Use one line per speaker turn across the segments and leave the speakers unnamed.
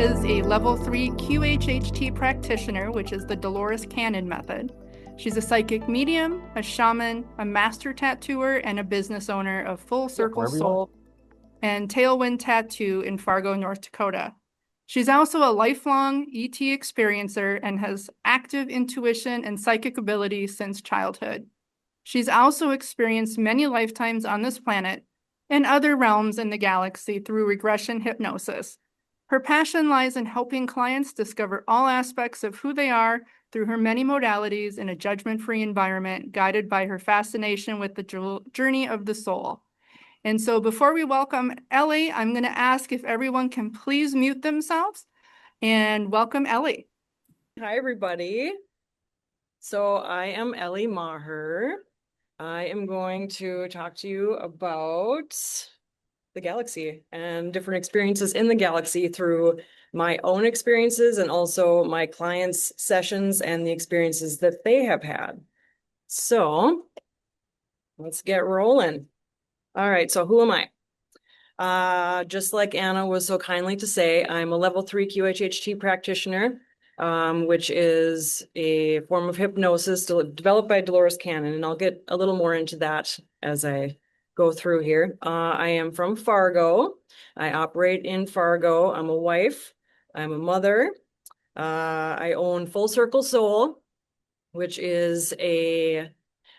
is a level 3 QHHT practitioner, which is the Dolores Cannon method. She's a psychic medium, a shaman, a master tattooer, and a business owner of Full Circle Soul and Tailwind Tattoo in Fargo, North Dakota. She's also a lifelong ET experiencer and has active intuition and psychic ability since childhood. She's also experienced many lifetimes on this planet and other realms in the galaxy through regression hypnosis. Her passion lies in helping clients discover all aspects of who they are through her many modalities in a judgment-free environment, guided by her fascination with the journey of the soul. And so before we welcome Ellie, I'm going to ask if everyone can please mute themselves, and welcome Ellie.
Hi, everybody. So I am Ellie Maher. I am going to talk to you about the galaxy and different experiences in the galaxy through my own experiences and also my clients' sessions and the experiences that they have had. So let's get rolling. All right, so who am I? Just like Anna was so kindly to say, I'm a level 3 QHHT practitioner, which is a form of hypnosis developed by Dolores Cannon, and I'll get a little more into that as I go through here. I am from Fargo. I operate in Fargo. I'm a wife. I'm a mother. I own Full Circle Soul, which is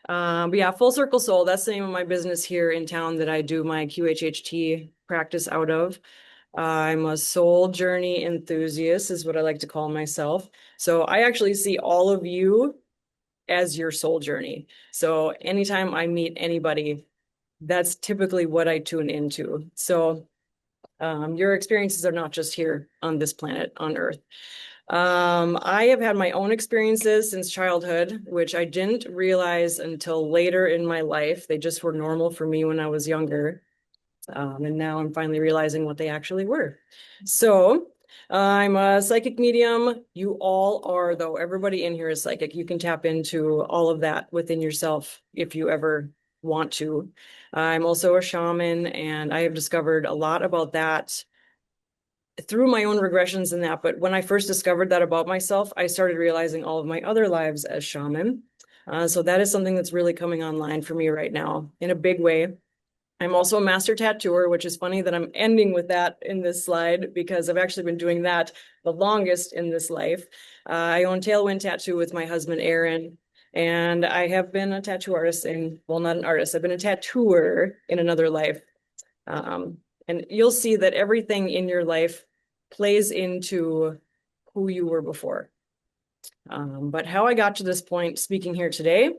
Full Circle Soul, that's the name of my business here in town that I do my QHHT practice out of. I'm a soul journey enthusiast is what I like to call myself. So I actually see all of you as your soul journey. So anytime I meet anybody, that's typically what I tune into. So your experiences are not just here on this planet, on Earth. I have had my own experiences since childhood, which I didn't realize until later in my life. They just were normal for me when I was younger. And now I'm finally realizing what they actually were. So I'm a psychic medium. You all are, though. Everybody in here is psychic. You can tap into all of that within yourself if you ever want to. I'm also a shaman, and I have discovered a lot about that through my own regressions and that. But when I first discovered that about myself, I started realizing all of my other lives as shaman. So that is something that's really coming online for me right now in a big way. I'm also a master tattooer, which is funny that I'm ending with that in this slide because I've actually been doing that the longest in this life. I own Tailwind Tattoo with my husband, Aaron, and I have been a tattoo artist well, not an artist, I've been a tattooer in another life. And you'll see that everything in your life plays into who you were before. But how I got to this point speaking here today,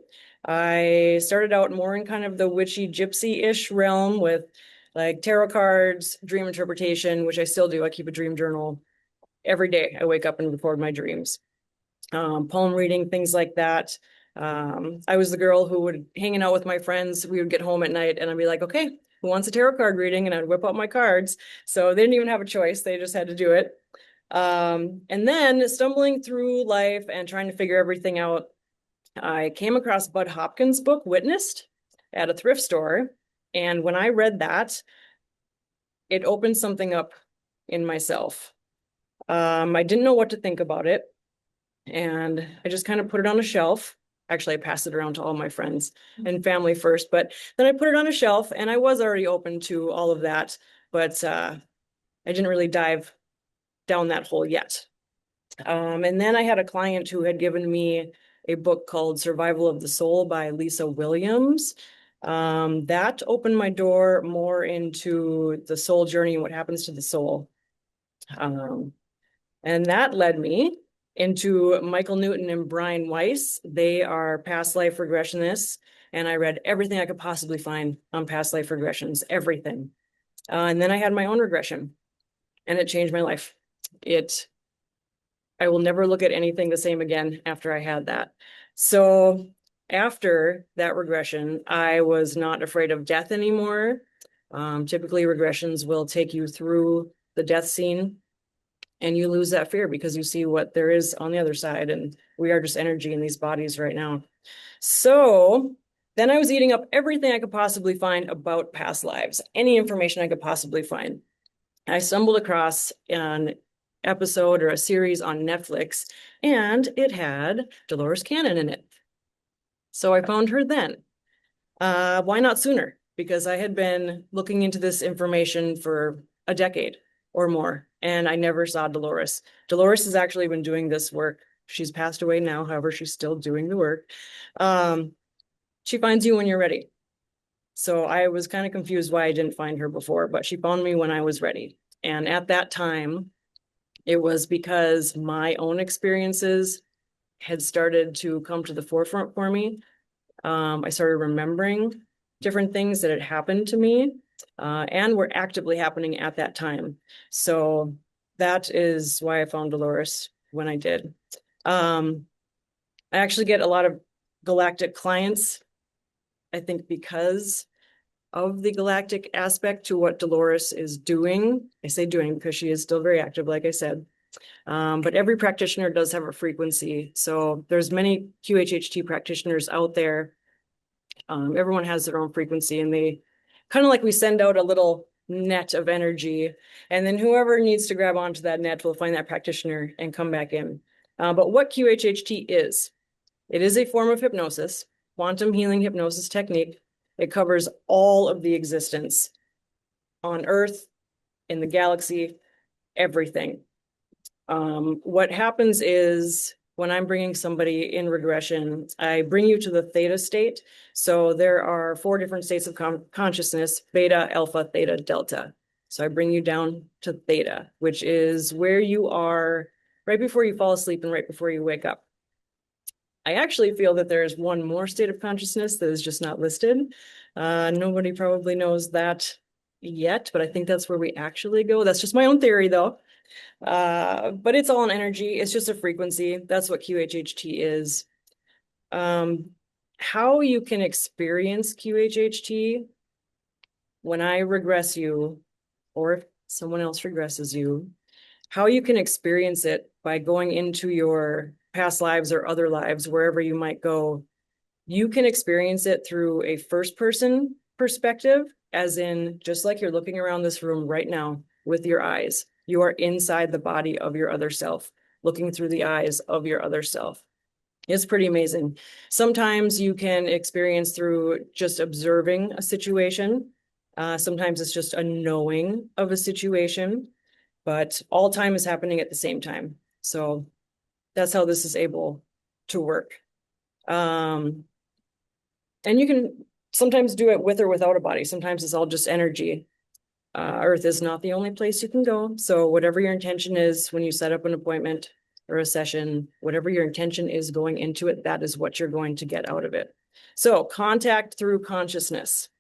I started out more in kind of the witchy gypsy-ish realm with like tarot cards, dream interpretation, which I still do. I keep a dream journal every day. I wake up and record my dreams. Poem reading, things like that. I was the girl who would hanging out with my friends. We would get home at night and I'd be like, okay, who wants a tarot card reading? And I'd whip out my cards. So they didn't even have a choice. They just had to do it. And then stumbling through life and trying to figure everything out, I came across Bud Hopkins' book, Witnessed, at a thrift store. And when I read that, it opened something up in myself. I didn't know what to think about it. And I just kind of put it on a shelf. Actually, I passed it around to all my friends and family first, but then I put it on a shelf and I was already open to all of that, but I didn't really dive down that hole yet. And then I had a client who had given me a book called Survival of the Soul by Lisa Williams. That opened my door more into the soul journey and what happens to the soul. And that led me into Michael Newton and Brian Weiss. They are past life regressionists, and I read everything I could possibly find on past life regressions, everything. And then I had my own regression, and it changed my life. I will never look at anything the same again after I had that. So after that regression, I was not afraid of death anymore. Typically, regressions will take you through the death scene, and you lose that fear because you see what there is on the other side, and we are just energy in these bodies right now. So then I was eating up everything I could possibly find about past lives, any information I could possibly find. I stumbled across an episode or a series on Netflix, and it had Dolores Cannon in it. So I found her then. Why not sooner? Because I had been looking into this information for a decade or more, and I never saw Dolores. Dolores has actually been doing this work. She's passed away now, however, she's still doing the work. She finds you when you're ready. So I was kind of confused why I didn't find her before, but she found me when I was ready. And at that time, it was because my own experiences had started to come to the forefront for me. I started remembering different things that had happened to me and were actively happening at that time. So that is why I found Dolores when I did. I actually get a lot of Galactic clients, I think because of the Galactic aspect to what Dolores is doing. I say doing because she is still very active, like I said. But every practitioner does have a frequency. So there's many QHHT practitioners out there. Everyone has their own frequency, and they kind of like we send out a little net of energy, and then whoever needs to grab onto that net will find that practitioner and come back in. But what QHHT is, it is a form of hypnosis, quantum healing hypnosis technique. It covers all of the existence on Earth, in the galaxy, everything. What happens is when I'm bringing somebody in regression, I bring you to the theta state. So there are 4 different states of consciousness: beta, alpha, theta, delta. So I bring you down to theta, which is where you are right before you fall asleep and right before you wake up. I actually feel that there's one more state of consciousness that is just not listed. Nobody probably knows that yet, but I think that's where we actually go. That's just my own theory, though. But it's all an energy. It's just a frequency. That's what QHHT is. How you can experience QHHT when I regress you, or if someone else regresses you, how you can experience it by going into your past lives or other lives, wherever you might go. You can experience it through a first person perspective, as in just like you're looking around this room right now with your eyes. You are inside the body of your other self, looking through the eyes of your other self. It's pretty amazing. Sometimes you can experience through just observing a situation. Sometimes it's just a knowing of a situation, but all time is happening at the same time. So that's how this is able to work. And you can sometimes do it with or without a body. Sometimes it's all just energy. Earth is not the only place you can go. So whatever your intention is when you set up an appointment or a session, whatever your intention is going into it, that is what you're going to get out of it. So contact through consciousness.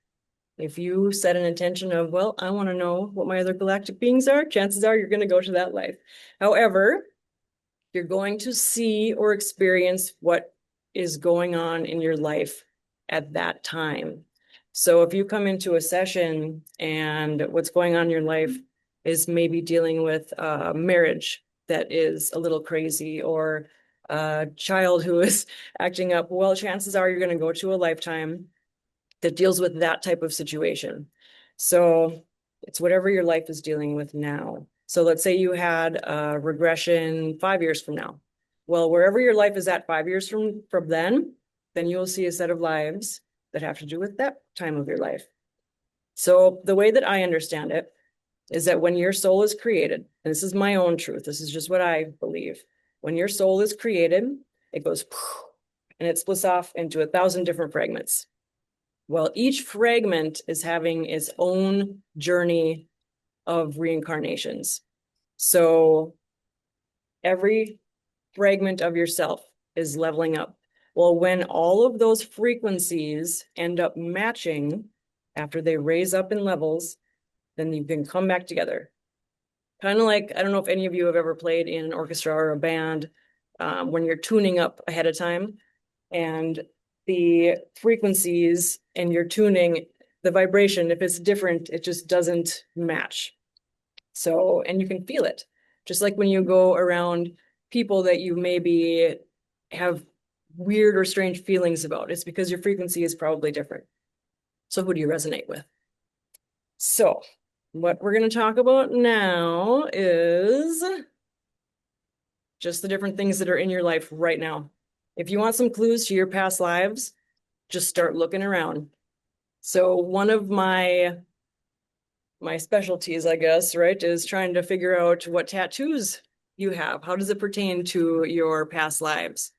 If you set an intention of, well, I want to know what my other galactic beings are, chances are you're going to go to that life. However, you're going to see or experience what is going on in your life at that time. So if you come into a session and what's going on in your life is maybe dealing with marriage that is a little crazy, or a child who is acting up, well, chances are you're going to go to a lifetime that deals with that type of situation. So it's whatever your life is dealing with now. So let's say you had a regression 5 years from now. Well, wherever your life is at 5 years from then you'll see a set of lives that have to do with that time of your life. So the way that I understand it is that when your soul is created, and this is my own truth, this is just what I believe. When your soul is created, it goes and it splits off into 1,000 different fragments. Well, each fragment is having its own journey of reincarnations. So every fragment of yourself is leveling up. Well, when all of those frequencies end up matching after they raise up in levels, then you can come back together. Kind of like, I don't know if any of you have ever played in an orchestra or a band when you're tuning up ahead of time, and the frequencies and your tuning, the vibration, if it's different, it just doesn't match. So, and you can feel it. Just like when you go around people that you maybe have weird or strange feelings about, it's because your frequency is probably different. So who do you resonate with? So what we're going to talk about now is just the different things that are in your life right now. If you want some clues to your past lives, just start looking around. So one of my specialties, I guess, right, is trying to figure out what tattoos you have. How does it pertain to your past lives?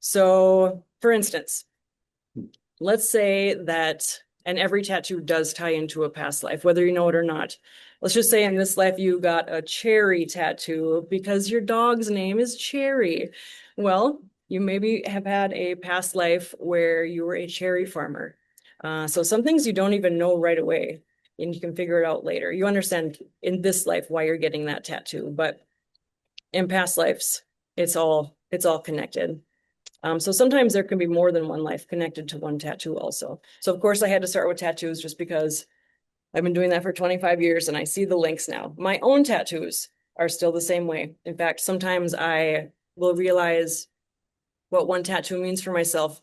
So, for instance, let's say that, and every tattoo does tie into a past life, whether you know it or not. Let's just say in this life you got a cherry tattoo because your dog's name is Cherry. Well, you maybe have had a past life where you were a cherry farmer. So some things you don't even know right away, and you can figure it out later. You understand in this life why you're getting that tattoo, but in past lives, it's all connected. So sometimes there can be more than one life connected to one tattoo also. So of course I had to start with tattoos just because I've been doing that for 25 years and I see the links now. My own tattoos are still the same way. In fact, sometimes I will realize what one tattoo means for myself.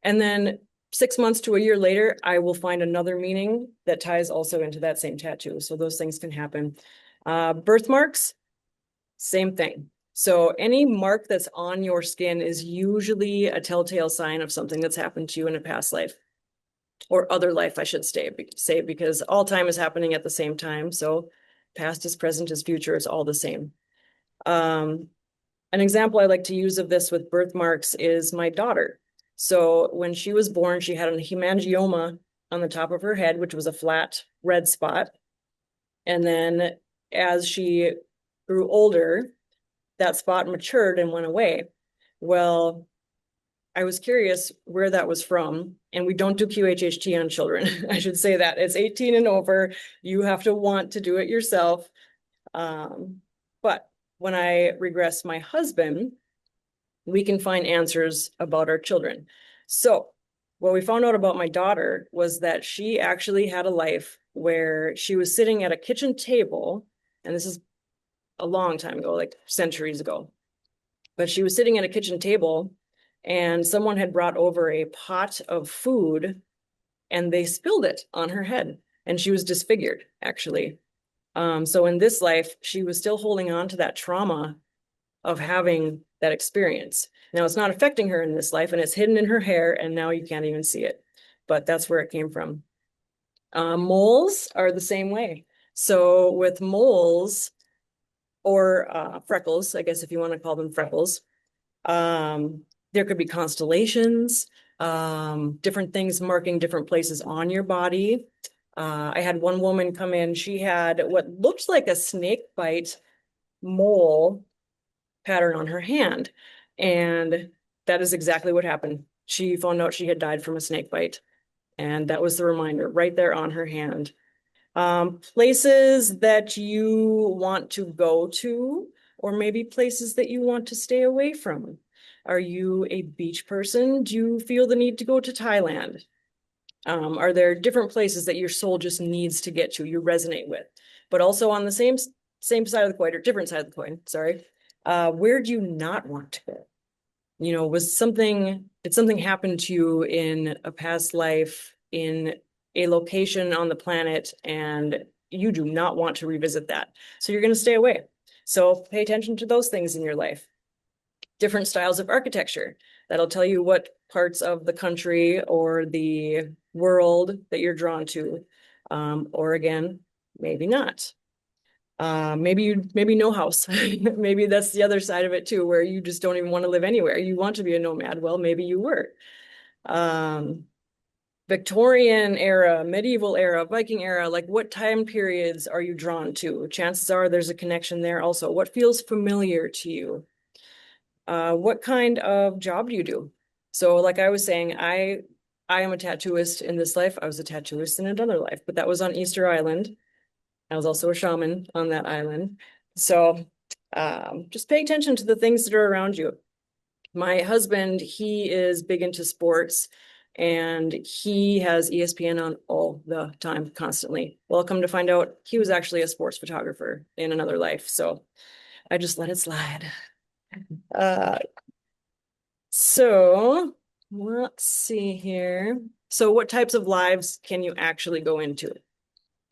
And then 6 months to a year later, I will find another meaning that ties also into that same tattoo. So those things can happen. Birthmarks, same thing. So any mark that's on your skin is usually a telltale sign of something that's happened to you in a past life or other life, I should say, because all time is happening at the same time. So past is present is future, it's all the same. An example I like to use of this with birthmarks is my daughter. So when she was born, she had a hemangioma on the top of her head, which was a flat red spot. And then as she grew older, that spot matured and went away. Well, I was curious where that was from, and we don't do QHHT on children. I should say that. It's 18 and over. You have to want to do it yourself. But when I regress my husband, we can find answers about our children. So what we found out about my daughter was that she actually had a life where she was sitting at a kitchen table, and this is a long time ago, like centuries ago. But she was sitting at a kitchen table and someone had brought over a pot of food and they spilled it on her head and she was disfigured, actually. So in this life, she was still holding on to that trauma of having that experience. Now it's not affecting her in this life and it's hidden in her hair and now you can't even see it, but that's where it came from. Moles are the same way. So with moles, or freckles, I guess if you want to call them freckles. There could be constellations, different things marking different places on your body. I had one woman come in, she had what looked like a snake bite mole pattern on her hand. And that is exactly what happened. She found out she had died from a snake bite. And that was the reminder right there on her hand. Places that you want to go to, or maybe places that you want to stay away from. Are you a beach person? Do you feel the need to go to Thailand? Are there different places that your soul just needs to get to, you resonate with? But also on the same side of the coin, or different side of the coin, sorry. Where do you not want to go? You know, did something happen to you in a past life in a location on the planet and you do not want to revisit that? So you're going to stay away. So pay attention to those things in your life. Different styles of architecture. That'll tell you what parts of the country or the world that you're drawn to. Or again, maybe not. Maybe no house. Maybe that's the other side of it too, where you just don't even want to live anywhere. You want to be a nomad. Well, maybe you were. Victorian era, medieval era, Viking era, like what time periods are you drawn to? Chances are there's a connection there also. What feels familiar to you? What kind of job do you do? So like I was saying, I am a tattooist in this life. I was a tattooist in another life, but that was on Easter Island. I was also a shaman on that island. So just pay attention to the things that are around you. My husband, he is big into sports and he has ESPN on all the time, constantly. Well, come to find out, he was actually a sports photographer in another life. So I just let it slide. So let's see here. So what types of lives can you actually go into?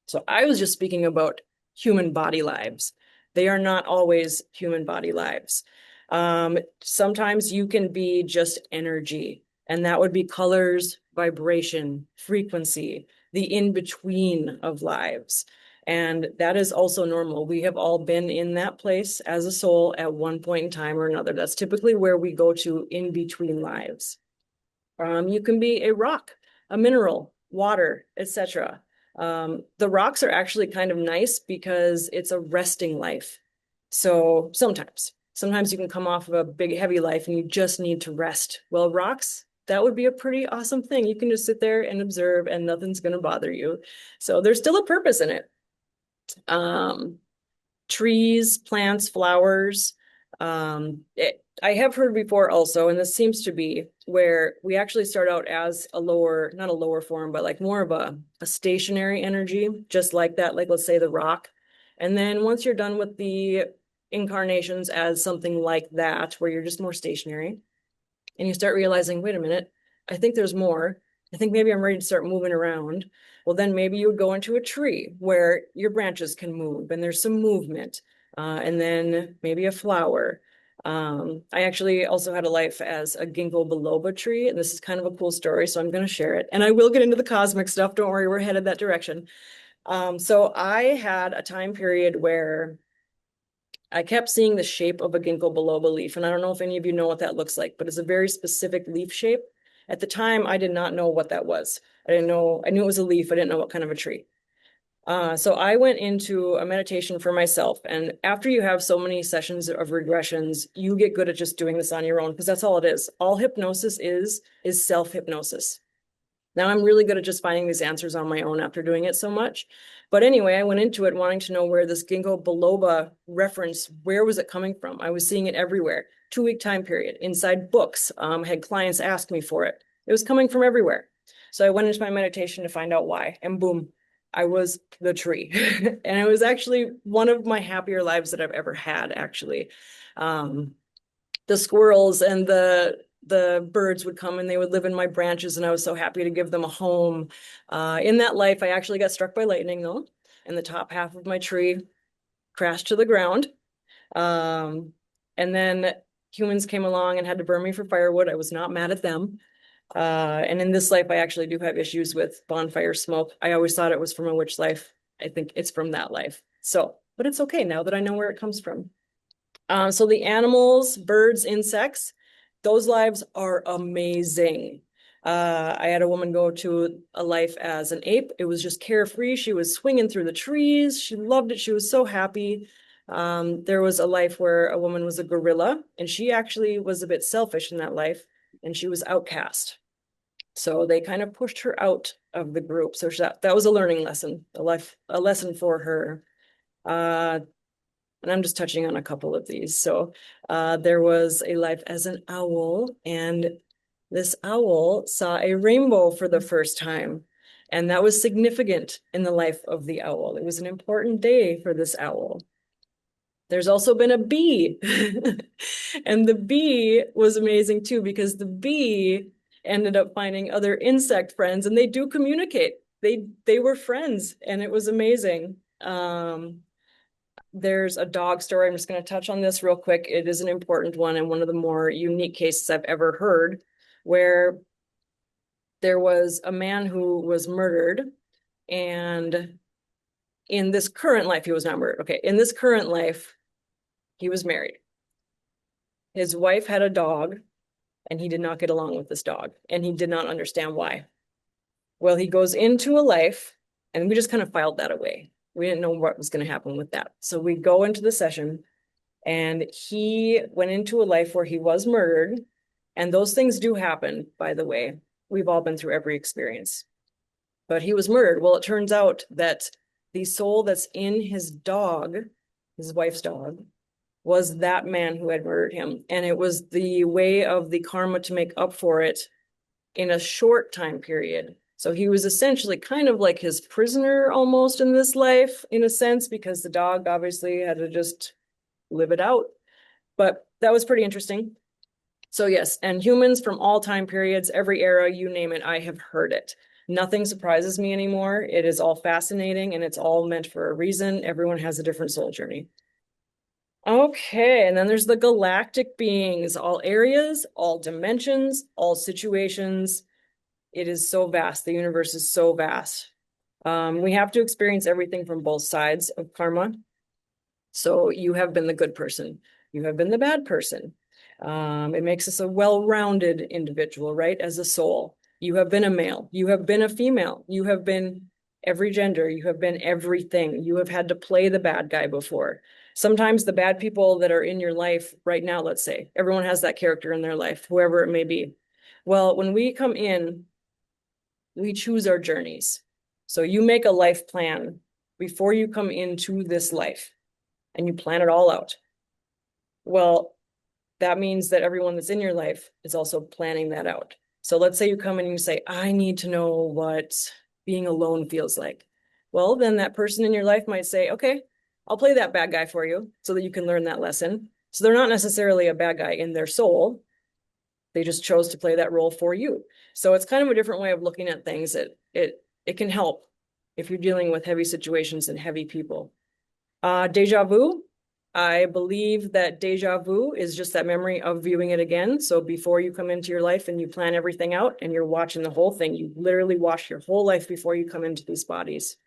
So I was just speaking about human body lives. They are not always human body lives. Sometimes you can be just energy, and that would be colors, vibration, frequency, the in-between of lives. And that is also normal. We have all been in that place as a soul at one point in time or another. That's typically where we go to in between lives. You can be a rock, a mineral, water, etc. The rocks are actually kind of nice because it's a resting life. So sometimes you can come off of a big, heavy life and you just need to rest. Well, rocks, that would be a pretty awesome thing. You can just sit there and observe and nothing's going to bother you. So there's still a purpose in it. Trees, plants, flowers. I have heard before also, and this seems to be where we actually start out as a lower, not a lower form, but like more of a stationary energy, just like that, like let's say the rock. And then once you're done with the incarnations as something like that, where you're just more stationary, and you start realizing, wait a minute, I think there's more. I think maybe I'm ready to start moving around. Well, then maybe you would go into a tree where your branches can move and there's some movement. And then maybe a flower. I actually also had a life as a ginkgo biloba tree, and this is kind of a cool story, so I'm going to share it. And I will get into the cosmic stuff. Don't worry, we're headed that direction. So I had a time period where I kept seeing the shape of a ginkgo biloba leaf, and I don't know if any of you know what that looks like, but it's a very specific leaf shape. At the time, I did not know what that was. I didn't know, I knew it was a leaf, I didn't know what kind of a tree. So I went into a meditation for myself, and after you have so many sessions of regressions, you get good at just doing this on your own, because that's all it is. All hypnosis is self-hypnosis. Now I'm really good at just finding these answers on my own after doing it so much. But anyway, I went into it wanting to know where this ginkgo biloba reference, where was it coming from? I was seeing it everywhere. 2-week time period, inside books, had clients ask me for it. It was coming from everywhere. So I went into my meditation to find out why, and boom, I was the tree. And it was actually one of my happier lives that I've ever had, actually. The squirrels and the birds would come and they would live in my branches, and I was so happy to give them a home. In that life, I actually got struck by lightning, though, and the top half of my tree crashed to the ground. And then humans came along and had to burn me for firewood. I was not mad at them. And in this life, I actually do have issues with bonfire smoke. I always thought it was from a witch life. I think it's from that life. So, but it's okay now that I know where it comes from. So the animals, birds, insects, those lives are amazing. I had a woman go to a life as an ape. It was just carefree. She was swinging through the trees. She loved it. She was so happy. There was a life where a woman was a gorilla, and she actually was a bit selfish in that life, and she was outcast. So they kind of pushed her out of the group. So that was a learning lesson, a lesson for her. And I'm just touching on a couple of these. So there was a life as an owl, and this owl saw a rainbow for the first time. And that was significant in the life of the owl. It was an important day for this owl. There's also been a bee. And the bee was amazing too, because the bee ended up finding other insect friends, and they do communicate. They were friends, and it was amazing. There's a dog story. I'm just going to touch on this real quick. It is an important one and one of the more unique cases I've ever heard, where there was a man who was murdered, and in this current life, he was not murdered. Okay, in this current life, he was married. His wife had a dog, and he did not get along with this dog, and he did not understand why. Well, he goes into a life, and we just kind of filed that away. We didn't know what was going to happen with that. So we go into the session, and he went into a life where he was murdered. And those things do happen, by the way. We've all been through every experience. But he was murdered. Well, it turns out that the soul that's in his dog, his wife's dog, was that man who had murdered him. And it was the way of the karma to make up for it in a short time period. So he was essentially kind of like his prisoner almost in this life, in a sense, because the dog obviously had to just live it out. But that was pretty interesting. So yes, and humans from all time periods, every era, you name it, I have heard it. Nothing surprises me anymore. It is all fascinating, and it's all meant for a reason. Everyone has a different soul journey. Okay, and then there's the galactic beings, all areas, all dimensions, all situations. It is so vast. The universe is so vast. We have to experience everything from both sides of karma. So you have been the good person. You have been the bad person. It makes us a well-rounded individual, right? As a soul. You have been a male. You have been a female. You have been every gender. You have been everything. You have had to play the bad guy before. Sometimes the bad people that are in your life right now, let's say, everyone has that character in their life, whoever it may be. Well, when we come in, we choose our journeys. So you make a life plan before you come into this life and you plan it all out. Well, that means that everyone that's in your life is also planning that out. So let's say you come in and you say, I need to know what being alone feels like. Well, then that person in your life might say, okay, I'll play that bad guy for you so that you can learn that lesson. So they're not necessarily a bad guy in their soul. They just chose to play that role for you. So it's kind of a different way of looking at things. It can help if you're dealing with heavy situations and heavy people. Deja vu. I believe that deja vu is just that memory of viewing it again. So before you come into your life and you plan everything out and you're watching the whole thing, you literally watch your whole life before you come into these bodies.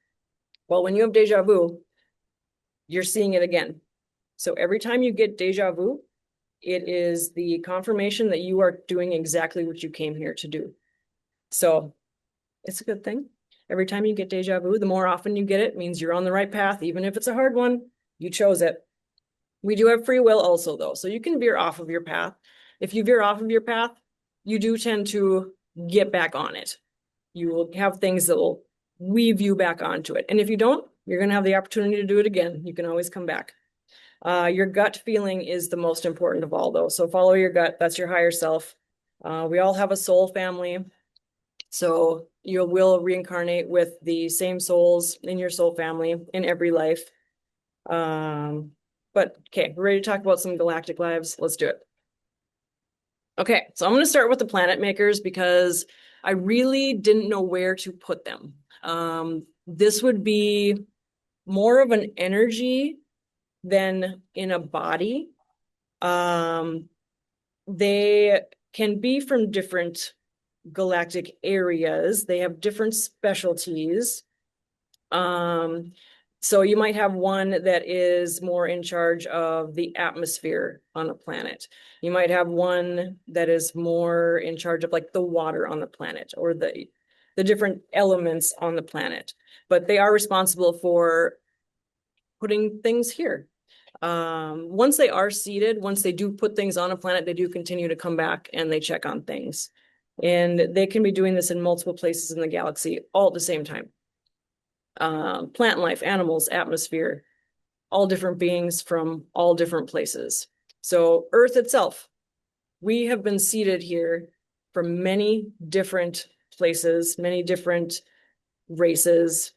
Well, when you have deja vu, you're seeing it again. So every time you get deja vu, it is the confirmation that you are doing exactly what you came here to do. So it's a good thing. Every time you get deja vu, the more often you get it, means you're on the right path. Even if it's a hard one, you chose it. We do have free will also, though, so you can veer off of your path. If you veer off of your path, you do tend to get back on it. You will have things that will weave you back onto it. And if you don't, you're going to have the opportunity to do it again. You can always come back. Your gut feeling is the most important of all, though. So follow your gut. That's your higher self. We all have a soul family. So you will reincarnate with the same souls in your soul family in every life. But okay, we're ready to talk about some galactic lives. Let's do it. Okay, so I'm going to start with the planet makers because I really didn't know where to put them. This would be more of an energy than in a body. They can be from different galactic areas. They have different specialties. So you might have one that is more in charge of the atmosphere on a planet. You might have one that is more in charge of like the water on the planet or the different elements on the planet. But they are responsible for putting things here. Once they are seated, once they do put things on a planet, they do continue to come back and they check on things. And they can be doing this in multiple places in the galaxy all at the same time. Plant life, animals, atmosphere, all different beings from all different places. So Earth itself, we have been seated here from many different places, many different races.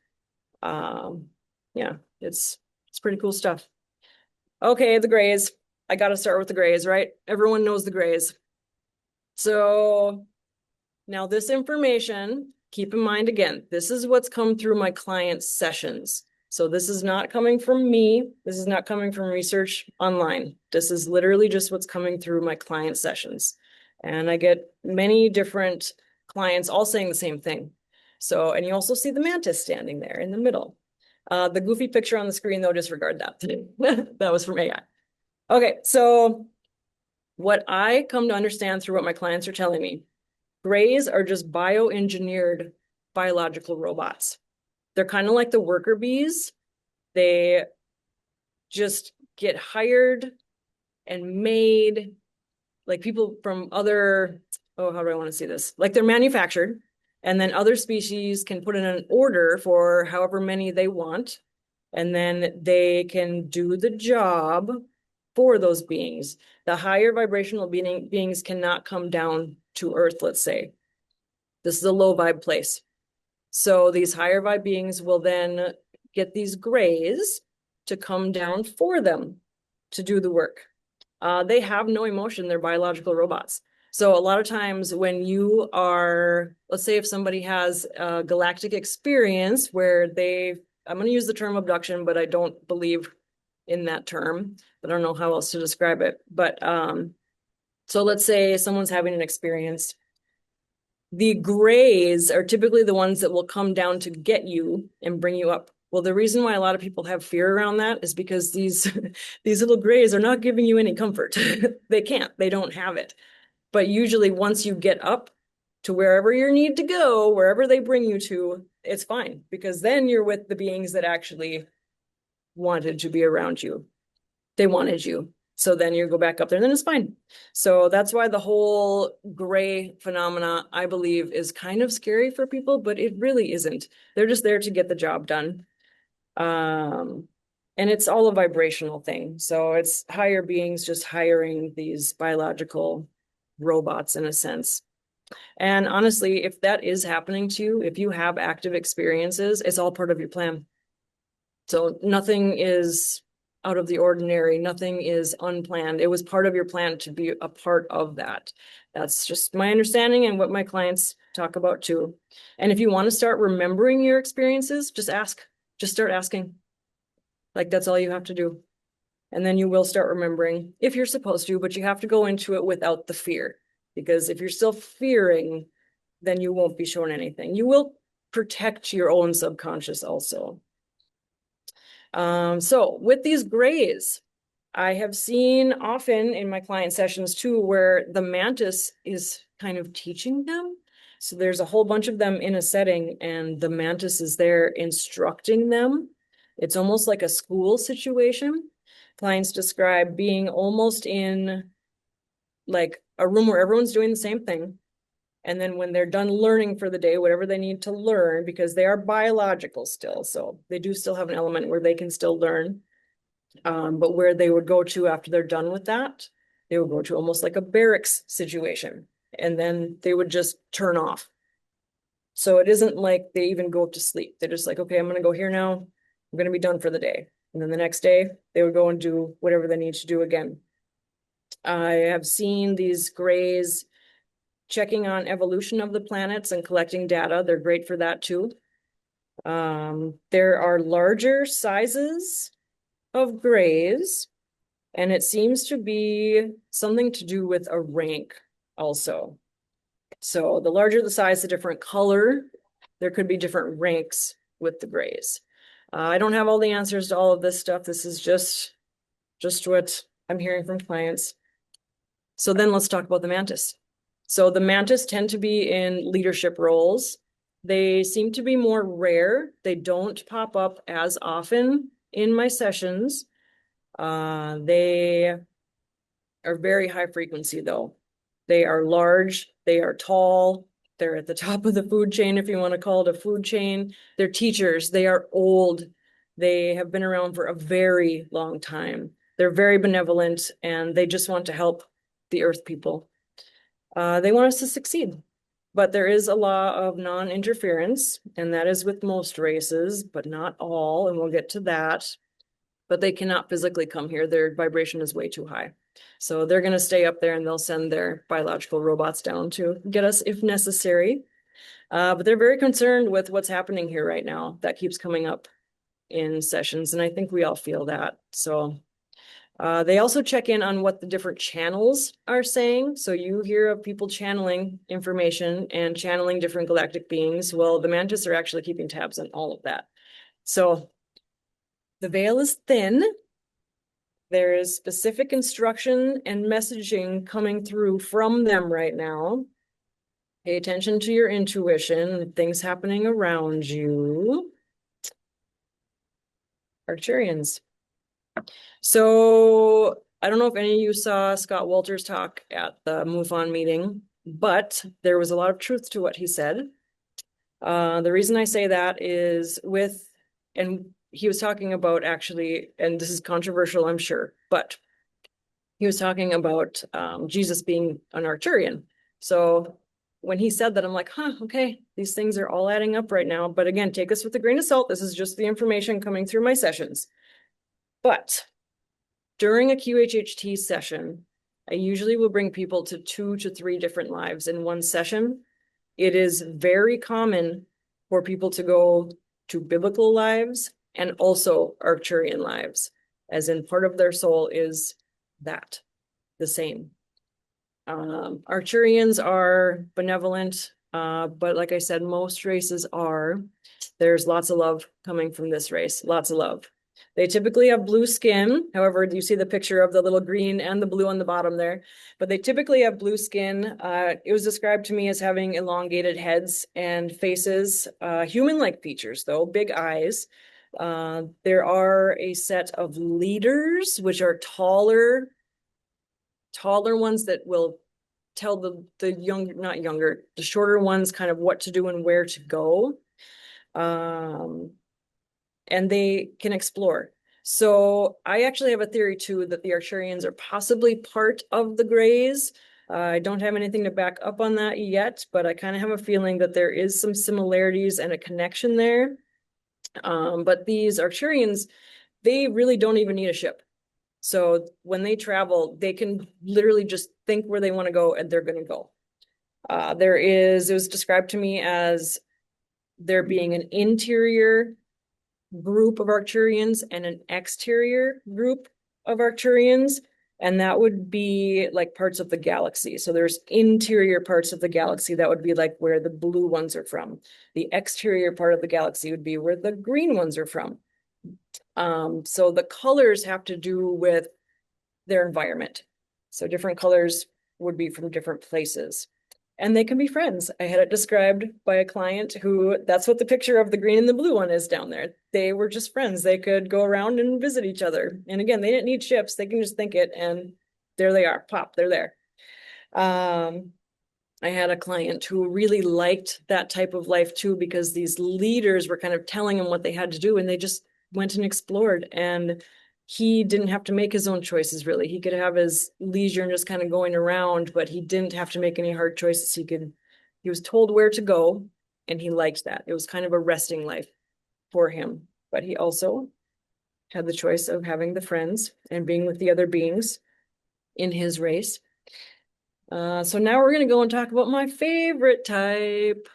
Yeah, it's pretty cool stuff. Okay, the Greys. I got to start with the Greys, right? Everyone knows the Greys. So now this information, keep in mind again, this is what's come through my client sessions. So this is not coming from me. This is not coming from research online. This is literally just what's coming through my client sessions. And I get many different clients all saying the same thing. So, and you also see the mantis standing there in the middle. The goofy picture on the screen, though, disregard that. That was from AI. Okay, so what I come to understand through what my clients are telling me, Greys are just bioengineered biological robots. They're kind of like the worker bees. They just get hired and made, like people from other, oh, how do I want to see this? Like they're manufactured, and then other species can put in an order for however many they want, and then they can do the job for those beings. The higher vibrational beings cannot come down to Earth, let's say. This is a low vibe place. So these higher vibe beings will then get these Greys to come down for them to do the work. They have no emotion. They're biological robots. So a lot of times when you are, let's say if somebody has a galactic experience where I'm going to use the term abduction, but I don't believe in that term, but I don't know how else to describe it. But so let's say someone's having an experience. The grays are typically the ones that will come down to get you and bring you up. Well, the reason why a lot of people have fear around that is because these these little grays are not giving you any comfort. They can't, they don't have it. But usually once you get up to wherever you need to go, wherever they bring you to, it's fine, because then you're with the beings that actually wanted to be around you. They wanted you. So then you go back up there, and then it's fine. So that's why the whole gray phenomena, I believe, is kind of scary for people, but it really isn't. They're just there to get the job done. And it's all a vibrational thing. So it's higher beings just hiring these biological robots in a sense. And honestly, if that is happening to you, if you have active experiences, it's all part of your plan. So nothing is out of the ordinary. Nothing is unplanned. It was part of your plan to be a part of that. That's just my understanding and what my clients talk about too. And if you want to start remembering your experiences, just ask. Just start asking. Like, that's all you have to do. And then you will start remembering if you're supposed to, but you have to go into it without the fear. Because if you're still fearing, then you won't be shown anything. You will protect your own subconscious also. So with these grays, I have seen often in my client sessions too, where the mantis is kind of teaching them. So there's a whole bunch of them in a setting and the mantis is there instructing them. It's almost like a school situation. Clients describe being almost in like a room where everyone's doing the same thing. And then when they're done learning for the day, whatever they need to learn, because they are biological still, so they do still have an element where they can still learn. But where they would go to after they're done with that, they would go to almost like a barracks situation. And then they would just turn off. So it isn't like they even go to sleep. They're just like, okay, I'm going to go here now. I'm going to be done for the day. And then the next day, they would go and do whatever they need to do again. I have seen these grays checking on evolution of the planets and collecting data. They're great for that too. There are larger sizes of grays, and it seems to be something to do with a rank also. So the larger the size, the different color, there could be different ranks with the grays. I don't have all the answers to all of this stuff. This is just what I'm hearing from clients. So then let's talk about the mantis. So the mantis tend to be in leadership roles. They seem to be more rare. They don't pop up as often in my sessions. They are very high frequency though. They are large, they are tall, they're at the top of the food chain, if you want to call it a food chain. They're teachers, they are old. They have been around for a very long time. They're very benevolent and they just want to help the earth people. They want us to succeed. But there is a law of non-interference, and that is with most races, but not all, and we'll get to that. But they cannot physically come here. Their vibration is way too high. So they're going to stay up there and they'll send their biological robots down to get us if necessary. But they're very concerned with what's happening here right now. That keeps coming up in sessions, and I think we all feel that. So they also check in on what the different channels are saying. So you hear of people channeling information and channeling different galactic beings. Well, the mantis are actually keeping tabs on all of that. So the veil is thin. There is specific instruction and messaging coming through from them right now. Pay attention to your intuition, things happening around you. Arcturians. So I don't know if any of you saw Scott Walters talk at the MUFON meeting, but there was a lot of truth to what he said. The reason I say that is and he was talking about actually, and this is controversial, I'm sure, but he was talking about Jesus being an Arcturian. So when he said that, I'm like, okay, these things are all adding up right now. But again, take this with a grain of salt. This is just the information coming through my sessions. But during a QHHT session, I usually will bring people to 2 to 3 different lives in one session. It is very common for people to go to biblical lives and also Arcturian lives. as in part of their soul is that, the same. Arcturians are benevolent, but like I said, most races are. There's lots of love coming from this race, lots of love. They typically have blue skin. However, you see the picture of the little green and the blue on the bottom there, but they typically have blue skin. It was described to me as having elongated heads and faces, human-like features though, big eyes. There are a set of leaders, which are taller ones that will tell the younger, not younger, the shorter ones kind of what to do and where to go. And they can explore. So I actually have a theory too that the Arcturians are possibly part of the Greys. I don't have anything to back up on that yet, but I kind of have a feeling that there is some similarities and a connection there. But these Arcturians, they really don't even need a ship. So when they travel, they can literally just think where they want to go and they're going to go. It was described to me as there being an interior group of Arcturians and an exterior group of Arcturians, and that would be like parts of the galaxy. So there's interior parts of the galaxy that would be like where the blue ones are from. The exterior part of the galaxy would be where the green ones are from. So the colors have to do with their environment. So different colors would be from different places. And they can be friends. I had it described by a client who, that's what the picture of the green and the blue one is down there. They were just friends. They could go around and visit each other. And again, they didn't need ships. They can just think it and there they are, pop, they're there. I had a client who really liked that type of life too, because these leaders were kind of telling him what they had to do and they just went and explored, and he didn't have to make his own choices really. He could have his leisure and just kind of going around, but he didn't have to make any hard choices. He was told where to go and he liked that. It was kind of a resting life for him, but he also had the choice of having the friends and being with the other beings in his race. So now we're going to go and talk about my favorite type,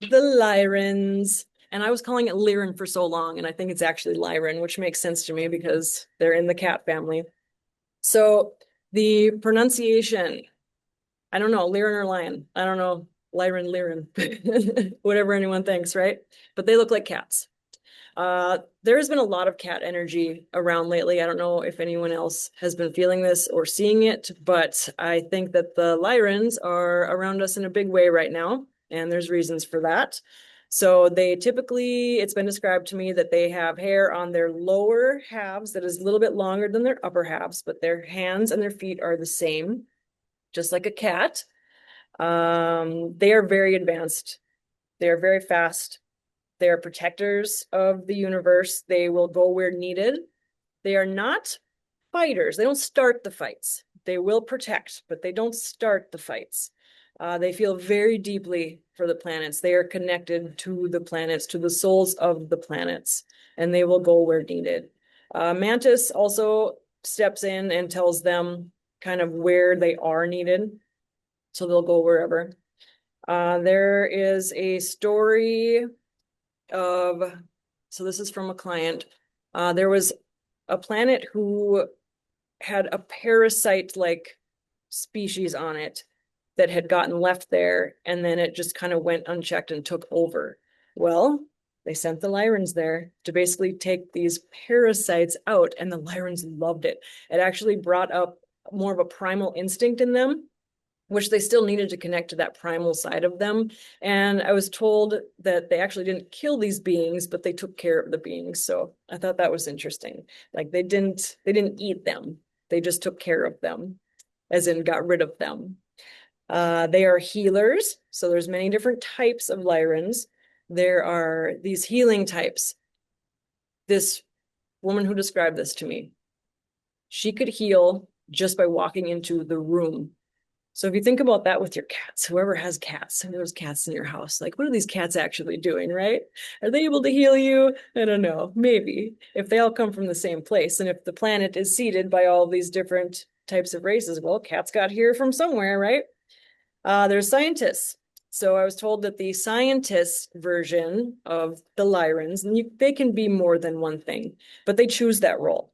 the Lyrans. And I was calling it Lyran for so long, and I think it's actually Lyran, which makes sense to me because they're in the cat family. So the pronunciation, I don't know, Lyran or Lion. I don't know, Lyran, whatever anyone thinks, right? But they look like cats. There's been a lot of cat energy around lately. I don't know if anyone else has been feeling this or seeing it, but I think that the Lyrans are around us in a big way right now, and there's reasons for that. So they typically, it's been described to me that they have hair on their lower halves that is a little bit longer than their upper halves, but their hands and their feet are the same, just like a cat. They are very advanced. They are very fast. They are protectors of the universe. They will go where needed. They are not fighters. They don't start the fights. They will protect, but they don't start the fights. They feel very deeply for the planets. They are connected to the planets, to the souls of the planets, and they will go where needed. Mantis also steps in and tells them kind of where they are needed, so they'll go wherever. There is a story of, so this is from a client. There was a planet who had a parasite-like species on it that had gotten left there, and then it just kind of went unchecked and took over. Well, they sent the Lyrans there to basically take these parasites out, and the Lyrans loved it. It actually brought up more of a primal instinct in them, which they still needed to connect to that primal side of them. And I was told that they actually didn't kill these beings, but they took care of the beings. So I thought that was interesting. Like they didn't eat them. They just took care of them, as in got rid of them. They are healers. So there's many different types of Lyrans. There are these healing types. This woman who described this to me, she could heal just by walking into the room. So if you think about that with your cats, whoever has cats, and there's cats in your house, like what are these cats actually doing, right? Are they able to heal you? I don't know, maybe. If they all come from the same place, and if the planet is seeded by all these different types of races, well, cats got here from somewhere, right? There's scientists. So I was told that the scientist version of the Lyrans, and they can be more than one thing, but they choose that role.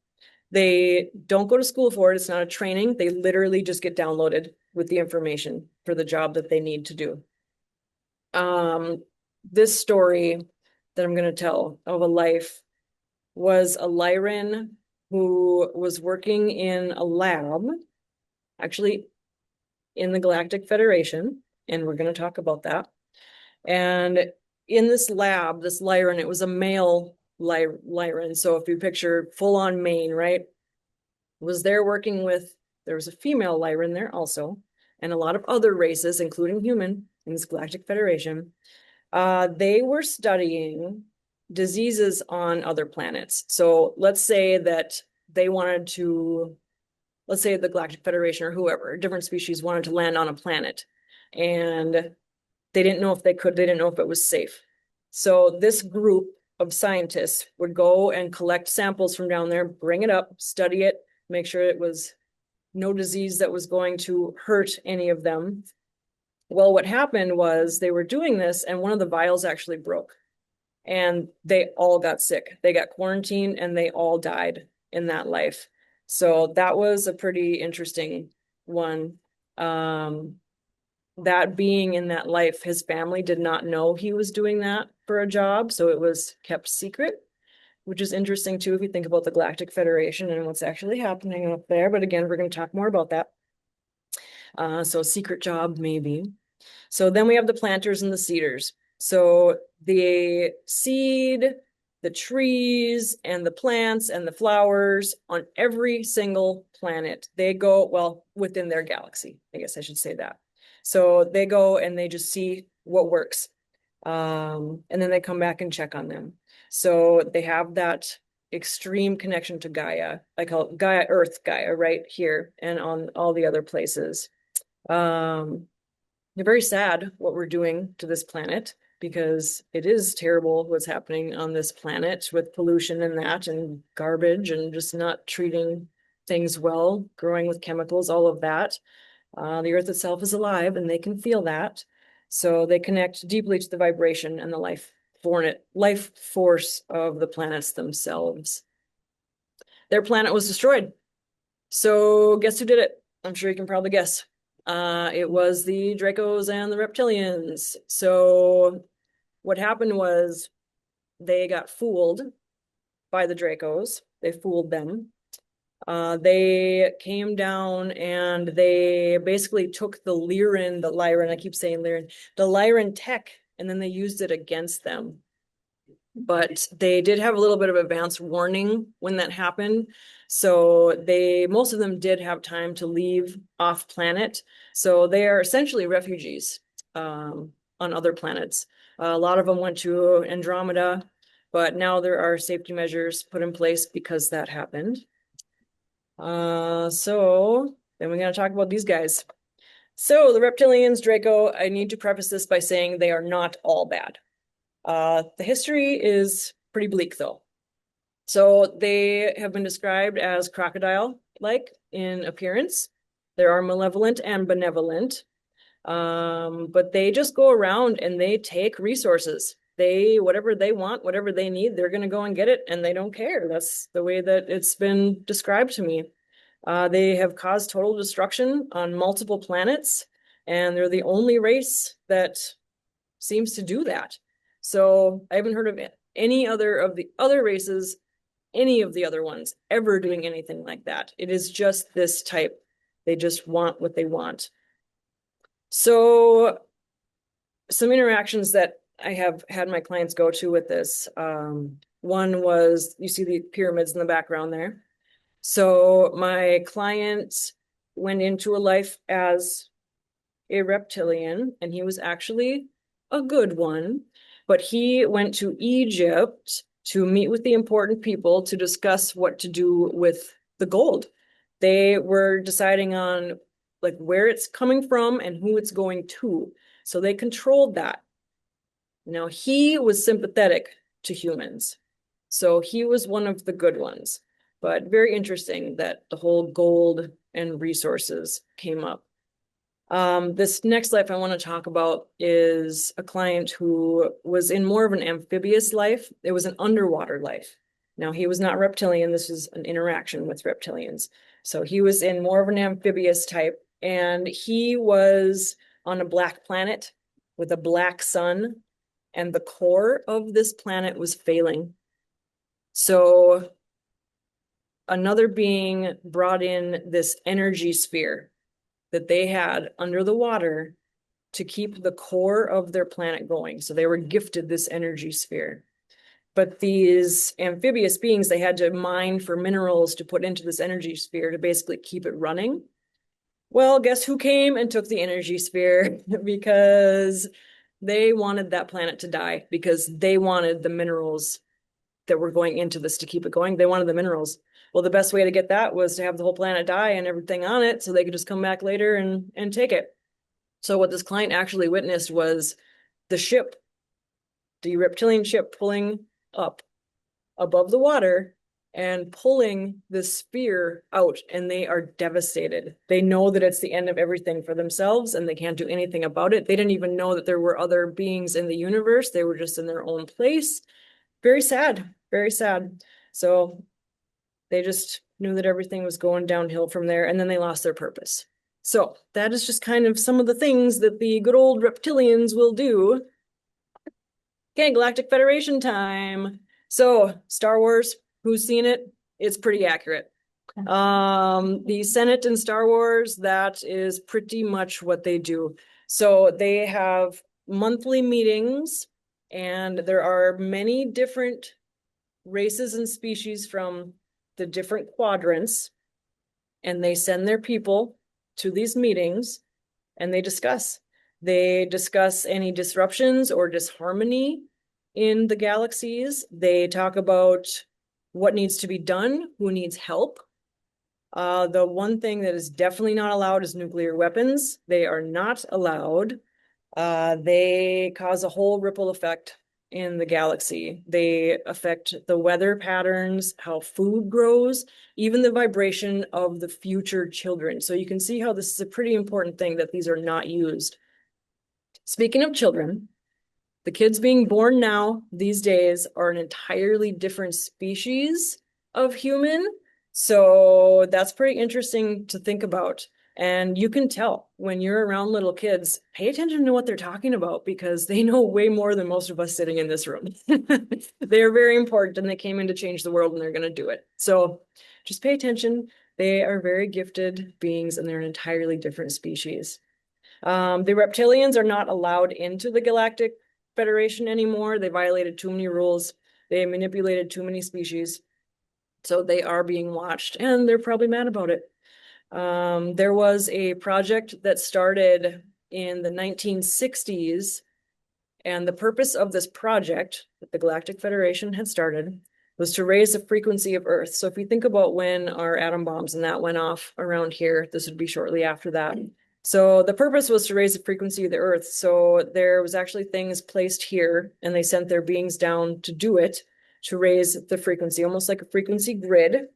They don't go to school for it. It's not a training. They literally just get downloaded with the information for the job that they need to do. This story that I'm going to tell of a life was a Lyran who was working in a lab, actually in the Galactic Federation, and we're going to talk about that. And in this lab, this Lyran, it was a male Lyran. So if you picture full-on mane, right? Was there working with, there was a female Lyran there also, and a lot of other races, including human, in this Galactic Federation. They were studying diseases on other planets. So let's say that they wanted to, let's say the Galactic Federation or whoever, different species wanted to land on a planet, and they didn't know if they could, they didn't know if it was safe. So this group of scientists would go and collect samples from down there, bring it up, study it, make sure it was no disease that was going to hurt any of them. Well, what happened was they were doing this and one of the vials actually broke and they all got sick. They got quarantined and they all died in that life. So that was a pretty interesting one. That being in that life, his family did not know he was doing that for a job, so it was kept secret, which is interesting too if you think about the Galactic Federation and what's actually happening up there. But again, we're going to talk more about that. So secret job, maybe. So then we have the planters and the seeders. So the seed, the trees and the plants and the flowers on every single planet, they go, well, within their galaxy, I guess I should say that. So they go and they just see what works. And then they come back and check on them. So they have that extreme connection to Gaia. I call it Gaia, Earth Gaia, right here and on all the other places. They're very sad what we're doing to this planet because it is terrible what's happening on this planet with pollution and that and garbage and just not treating things well, growing with chemicals, all of that. The earth itself is alive and they can feel that. So they connect deeply to the vibration and the life force of the planets themselves. Their planet was destroyed. So guess who did it? I'm sure you can probably guess. It was the Dracos and the reptilians. So what happened was they got fooled by the Dracos. They fooled them. They came down and they basically took the Lyran, I keep saying Lyran, the Lyran tech, and then they used it against them. But they did have a little bit of advance warning when that happened. So most of them did have time to leave off planet. So they are essentially refugees on other planets. A lot of them went to Andromeda, but now there are safety measures put in place because that happened. So then we're going to talk about these guys. So the reptilians, Draco, I need to preface this by saying they are not all bad. The history is pretty bleak though. So they have been described as crocodile-like in appearance. They are malevolent and benevolent. But they just go around and they take resources. Whatever they want, whatever they need, they're going to go and get it and they don't care. That's the way that it's been described to me. They have caused total destruction on multiple planets and they're the only race that seems to do that. So I haven't heard of any other of the other races, any of the other ones ever doing anything like that. It is just this type. They just want what they want. So some interactions that I have had my clients go to with this. One was, you see the pyramids in the background there. So my client went into a life as a reptilian, and he was actually a good one, but he went to Egypt to meet with the important people to discuss what to do with the gold. They were deciding on like where it's coming from and who it's going to. So they controlled that. Now he was sympathetic to humans. So he was one of the good ones, but very interesting that the whole gold and resources came up. This next life I want to talk about is a client who was in more of an amphibious life. It was an underwater life. Now, he was not reptilian. This was an interaction with reptilians. So he was in more of an amphibious type, and he was on a black planet with a black sun, and the core of this planet was failing. So another being brought in this energy sphere that they had under the water to keep the core of their planet going. So they were gifted this energy sphere. But these amphibious beings, they had to mine for minerals to put into this energy sphere to basically keep it running. Well, guess who came and took the energy sphere? Because they wanted that planet to die, because they wanted the minerals that were going into this to keep it going. They wanted the minerals. Well, the best way to get that was to have the whole planet die and everything on it so they could just come back later and take it. So what this client actually witnessed was the ship, the reptilian ship, pulling up above the water and pulling the sphere out, and they are devastated. They know that it's the end of everything for themselves and they can't do anything about it. They didn't even know that there were other beings in the universe. They were just in their own place. Very sad, very sad. So they just knew that everything was going downhill from there, and then they lost their purpose. So that is just kind of some of the things that the good old reptilians will do. Okay, Galactic Federation time. So Star Wars, who's seen it? It's pretty accurate. The Senate in Star Wars, that is pretty much what they do. So they have monthly meetings, and there are many different races and species from the different quadrants, and they send their people to these meetings and they discuss. They discuss any disruptions or disharmony in the galaxies. They talk about what needs to be done, who needs help. The one thing that is definitely not allowed is nuclear weapons. They are not allowed. They cause a whole ripple effect in the galaxy. They affect the weather patterns, how food grows, even the vibration of the future children. So you can see how this is a pretty important thing, that these are not used. Speaking of children, the kids being born now these days are an entirely different species of human. So that's pretty interesting to think about. And you can tell when you're around little kids, pay attention to what they're talking about, because they know way more than most of us sitting in this room. They are very important, and they came in to change the world, and they're going to do it. So just pay attention. They are very gifted beings, and they're an entirely different species. The reptilians are not allowed into the Galactic Federation anymore. They violated too many rules. They manipulated too many species. So they are being watched, and they're probably mad about it. There was a project that started in the 1960s, and the purpose of this project that the Galactic Federation had started was to raise the frequency of Earth. So if you think about when our atom bombs and that went off around here, this would be shortly after that. So the purpose was to raise the frequency of the Earth. So there was actually things placed here, and they sent their beings down to do it, to raise the frequency, almost like a frequency grid.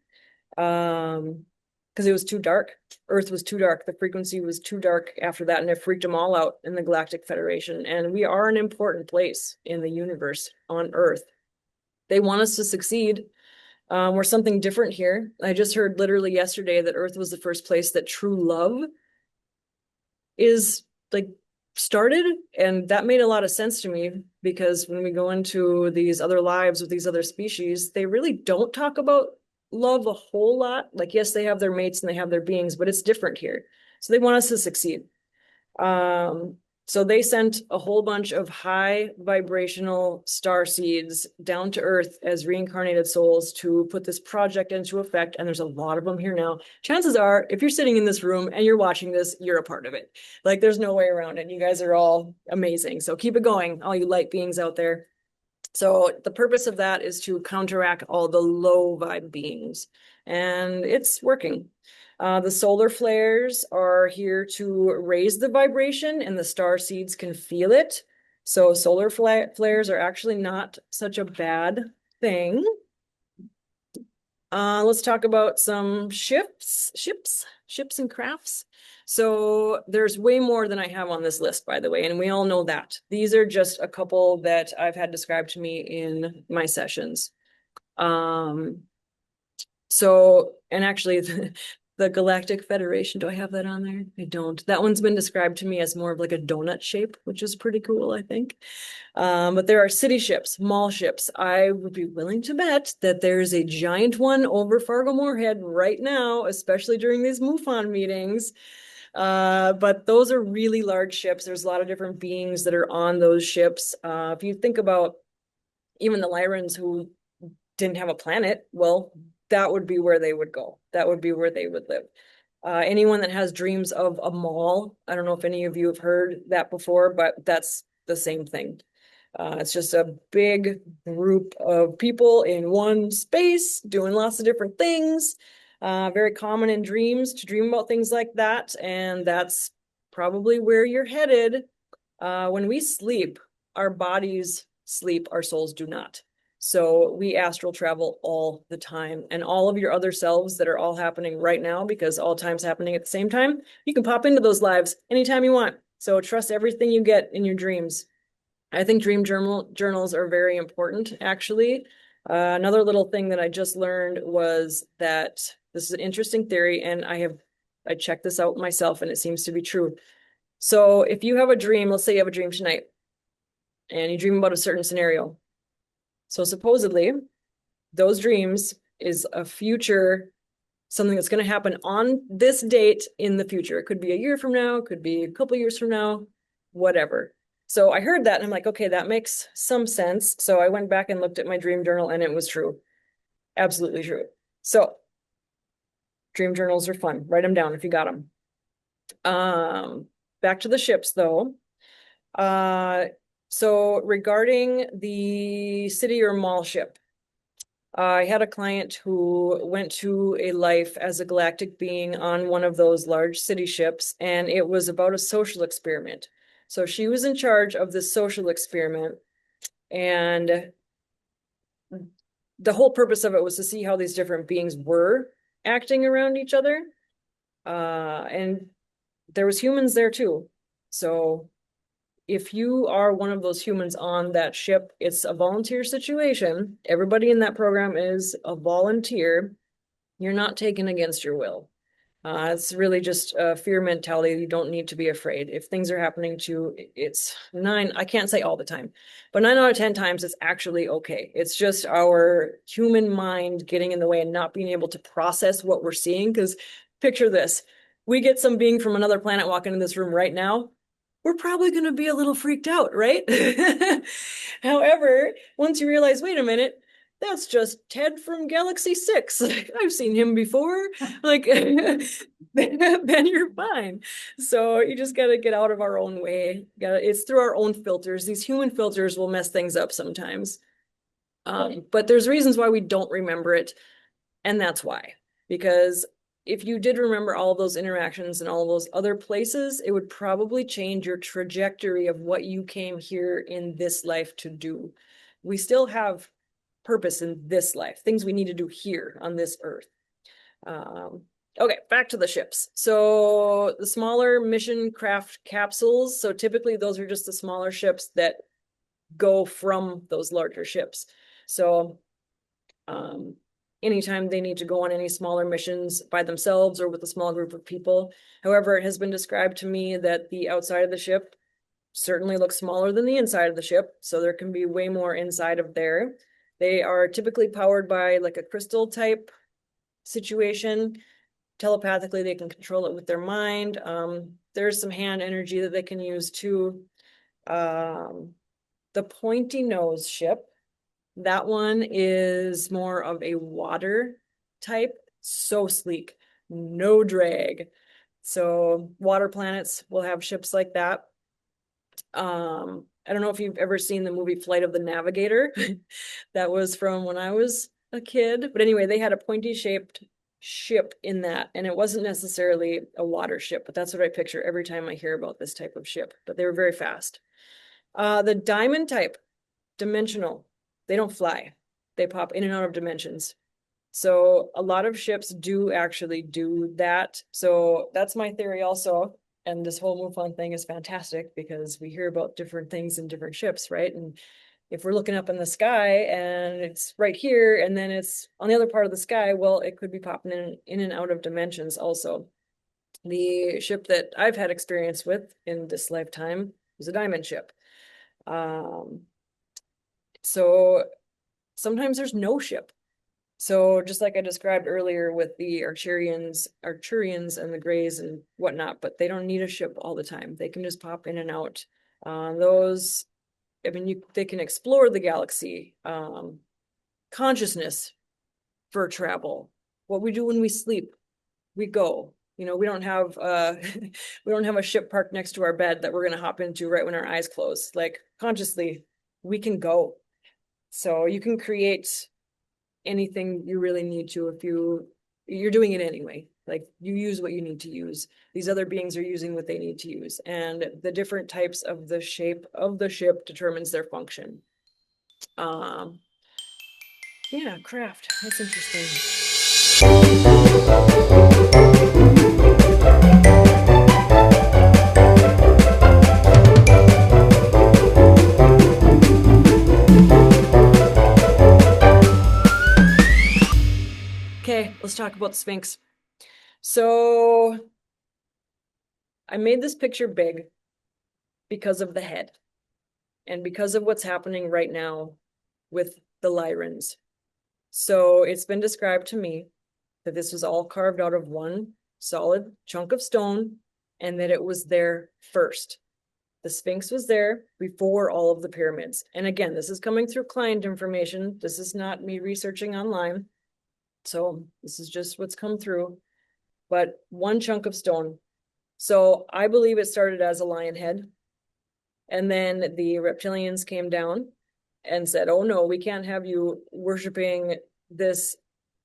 Because it was too dark. Earth was too dark. The frequency was too dark after that, and it freaked them all out in the Galactic Federation. And we are an important place in the universe on Earth. They want us to succeed. We're something different here. I just heard literally yesterday that Earth was the first place that true love is like started, and that made a lot of sense to me, because when we go into these other lives with these other species, they really don't talk about love a whole lot. Like, yes, they have their mates and they have their beings, but it's different here. So they want us to succeed. So they sent a whole bunch of high vibrational star seeds down to Earth as reincarnated souls to put this project into effect. And there's a lot of them here now. Chances are, if you're sitting in this room and you're watching this, you're a part of it. Like, there's no way around it. You guys are all amazing. So keep it going, all you light beings out there. So the purpose of that is to counteract all the low vibe beings, and it's working. The solar flares are here to raise the vibration, and the star seeds can feel it. So solar flares are actually not such a bad thing. Let's talk about some ships and crafts. So there's way more than I have on this list, by the way, and we all know that. These are just a couple that I've had described to me in my sessions. So, and actually the Galactic Federation, do I have that on there? I don't. That one's been described to me as more of like a donut shape, which is pretty cool, I think. But there are city ships, mall ships. I would be willing to bet that there's a giant one over Fargo Moorhead right now, especially during these MUFON meetings. But those are really large ships. There's a lot of different beings that are on those ships. If you think about even the Lyrans who didn't have a planet, well, that would be where they would go. That would be where they would live. Anyone that has dreams of a mall, I don't know if any of you have heard that before, but that's the same thing. It's just a big group of people in one space doing lots of different things. Very common in dreams to dream about things like that. And that's probably where you're headed. When we sleep, our bodies sleep, our souls do not. So we astral travel all the time, and all of your other selves that are all happening right now, because all time's happening at the same time, you can pop into those lives anytime you want. So trust everything you get in your dreams. I think dream journals are very important, actually. Another little thing that I just learned was that this is an interesting theory, and I checked this out myself, and it seems to be true. So if you have a dream, let's say you have a dream tonight, and you dream about a certain scenario. So supposedly, those dreams is a future, something that's going to happen on this date in the future. It could be a year from now, it could be a couple years from now, whatever. So I heard that and I'm like, okay, that makes some sense. So I went back and looked at my dream journal and it was true. Absolutely true. So dream journals are fun. Write them down if you got them. Back to the ships though. So regarding the city or mall ship, I had a client who went to a life as a galactic being on one of those large city ships, and it was about a social experiment. So she was in charge of this social experiment, and the whole purpose of it was to see how these different beings were acting around each other. And there was humans there too. So if you are one of those humans on that ship, it's a volunteer situation. Everybody in that program is a volunteer. You're not taken against your will. It's really just a fear mentality. You don't need to be afraid. If things are happening to you, I can't say all the time, but 9 out of 10 times it's actually okay. It's just our human mind getting in the way and not being able to process what we're seeing. Because picture this, we get some being from another planet walking in this room right now, we're probably going to be a little freaked out, right? However, once you realize, wait a minute, that's just Ted from Galaxy 6. I've seen him before. Like, then you're fine. So you just got to get out of our own way. It's through our own filters. These human filters will mess things up sometimes. But there's reasons why we don't remember it. And that's why. Because if you did remember all of those interactions and all of those other places, it would probably change your trajectory of what you came here in this life to do. We still have purpose in this life, things we need to do here on this earth. Okay, back to the ships. So the smaller mission craft capsules, so typically those are just the smaller ships that go from those larger ships. So anytime they need to go on any smaller missions by themselves or with a small group of people. However, it has been described to me that the outside of the ship certainly looks smaller than the inside of the ship, so there can be way more inside of there. They are typically powered by like a crystal type situation. Telepathically, they can control it with their mind. There's some hand energy that they can use too. The pointy nose ship, that one is more of a water type, so sleek, no drag. So water planets will have ships like that. I don't know if you've ever seen the movie Flight of the Navigator. That was from when I was a kid. But anyway, they had a pointy shaped ship in that, and it wasn't necessarily a water ship, but that's what I picture every time I hear about this type of ship. But they were very fast. The diamond type, dimensional. They don't fly. They pop in and out of dimensions. So a lot of ships do actually do that. So that's my theory also. And this whole MUFON thing is fantastic because we hear about different things in different ships, right? And if we're looking up in the sky and it's right here and then it's on the other part of the sky, well, it could be popping in and out of dimensions also. The ship that I've had experience with in this lifetime was a diamond ship. So sometimes there's no ship. So just like I described earlier with the Arcturians and the Greys and whatnot, but they don't need a ship all the time. They can just pop in and out. Those, I mean, they can explore the galaxy. Consciousness for travel. What we do when we sleep, we go. You know, we don't have we don't have a ship parked next to our bed that we're gonna hop into right when our eyes close. Like consciously, we can go. So you can create anything you really need to if you're doing it anyway. Like you use what you need to use. These other beings are using what they need to use. And the different types of the shape of the ship determines their function. Yeah, craft. That's interesting. Okay, let's talk about the Sphinx. So I made this picture big because of the head and because of what's happening right now with the Lyrans. So it's been described to me that this was all carved out of one solid chunk of stone and that it was there first. The Sphinx was there before all of the pyramids. And again, this is coming through client information. This is not me researching online. So this is just what's come through, but one chunk of stone. So I believe it started as a lion head. And then the reptilians came down and said, oh no, we can't have you worshiping this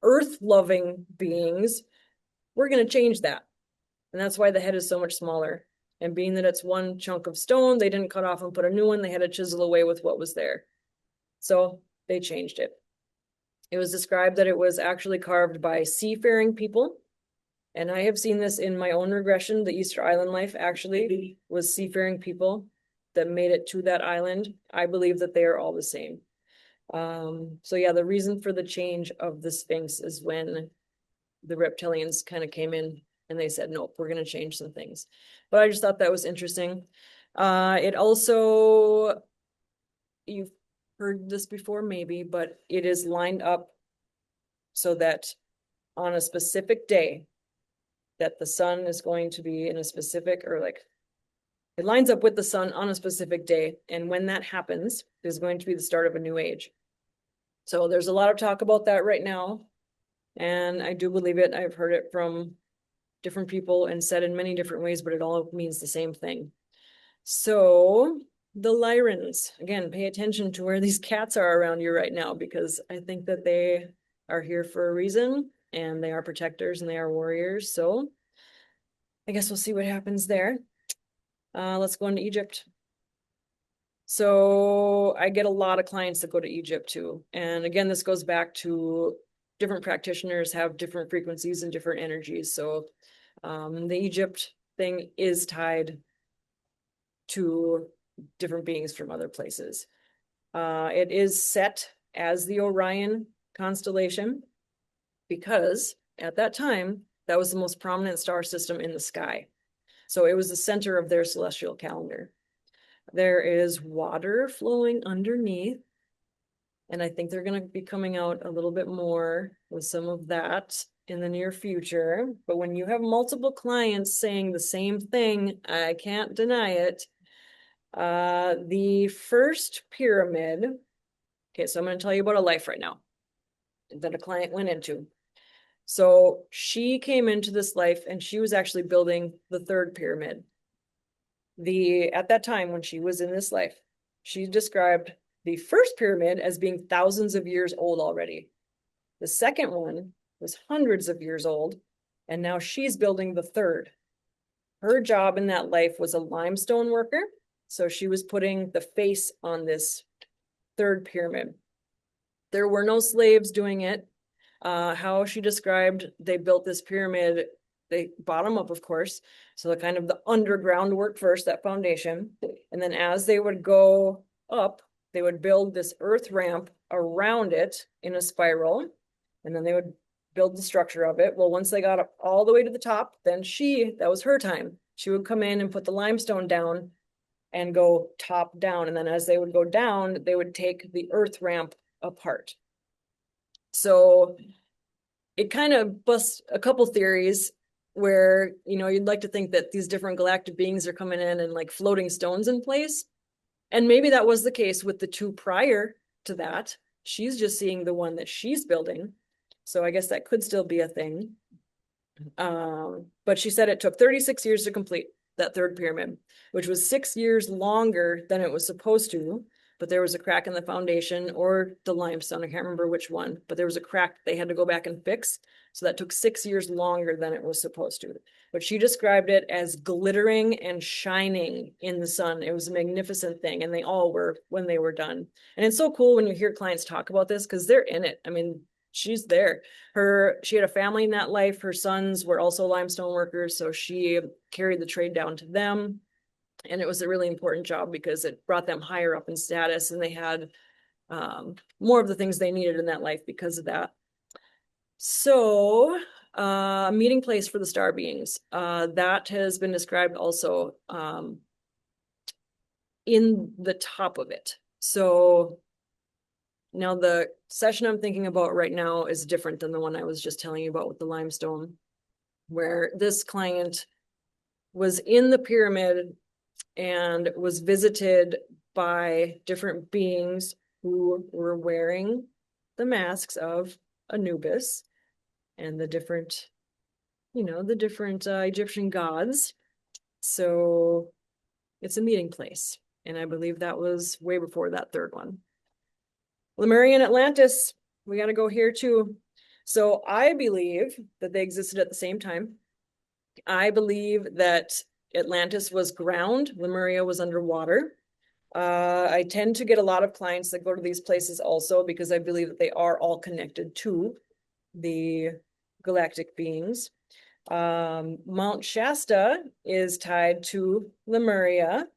earth-loving beings. We're going to change that. And that's why the head is so much smaller. And being that it's one chunk of stone, they didn't cut off and put a new one. They had to chisel away with what was there. So they changed it. It was described that it was actually carved by seafaring people. And I have seen this in my own regression. The Easter Island life actually was seafaring people that made it to that island. I believe that they are all the same. So yeah, the reason for the change of the Sphinx is when the reptilians kind of came in and they said, nope, we're going to change some things. But I just thought that was interesting. It also, you've heard this before maybe, but it is lined up so that on a specific day that the sun is going to be in a specific, or like it lines up with the sun on a specific day. And when that happens, there's going to be the start of a new age. So there's a lot of talk about that right now. And I do believe it. I've heard it from different people and said in many different ways, but it all means the same thing. So the Lyrans, again, pay attention to where these cats are around you right now, because I think that they are here for a reason and they are protectors and they are warriors. So I guess we'll see what happens there. Let's go into Egypt. So I get a lot of clients that go to Egypt too. And again, this goes back to different practitioners have different frequencies and different energies. So the Egypt thing is tied to different beings from other places. It is set as the Orion constellation because at that time, that was the most prominent star system in the sky. So it was the center of their celestial calendar. There is water flowing underneath. And I think they're going to be coming out a little bit more with some of that in the near future. But when you have multiple clients saying the same thing, I can't deny it. The first pyramid. Okay, so I'm going to tell you about a life right now that a client went into. So she came into this life and she was actually building the third pyramid. At that time when she was in this life, she described the first pyramid as being thousands of years old already. The second one was hundreds of years old, and now she's building the third. Her job in that life was a limestone worker, so she was putting the face on this third pyramid. There were no slaves doing it. How she described they built this pyramid, they bottom up, of course. So the kind of the underground work first, that foundation. And then as they would go up, they would build this earth ramp around it in a spiral, and then they would build the structure of it. Well, once they got up all the way to the top, then that was her time. She would come in and put the limestone down and go top down. And then as they would go down, they would take the earth ramp apart. So it kind of busts a couple theories where, you'd like to think that these different galactic beings are coming in and like floating stones in place. And maybe that was the case with the two prior to that. She's just seeing the one that she's building. So I guess that could still be a thing. But she said it took 36 years to complete that third pyramid, which was 6 years longer than it was supposed to. But there was a crack in the foundation or the limestone. I can't remember which one, but there was a crack they had to go back and fix. So that took 6 years longer than it was supposed to. But she described it as glittering and shining in the sun. It was a magnificent thing. And they all were when they were done. And it's so cool when you hear clients talk about this because they're in it. I mean, she's there. She had a family in that life. Her sons were also limestone workers. So she carried the trade down to them. And it was a really important job because it brought them higher up in status, and they had more of the things they needed in that life because of that. So a meeting place for the star beings, that has been described also in the top of it. So now the session I'm thinking about right now is different than the one I was just telling you about with the limestone, where this client was in the pyramid and was visited by different beings who were wearing the masks of Anubis and the different Egyptian gods. So it's a meeting place. And I believe that was way before that third one. Lemurian Atlantis, we got to go here too. So I believe that they existed at the same time. I believe that Atlantis was ground, Lemuria was underwater. I tend to get a lot of clients that go to these places also because I believe that they are all connected to the galactic beings. Mount Shasta is tied to Lemuria,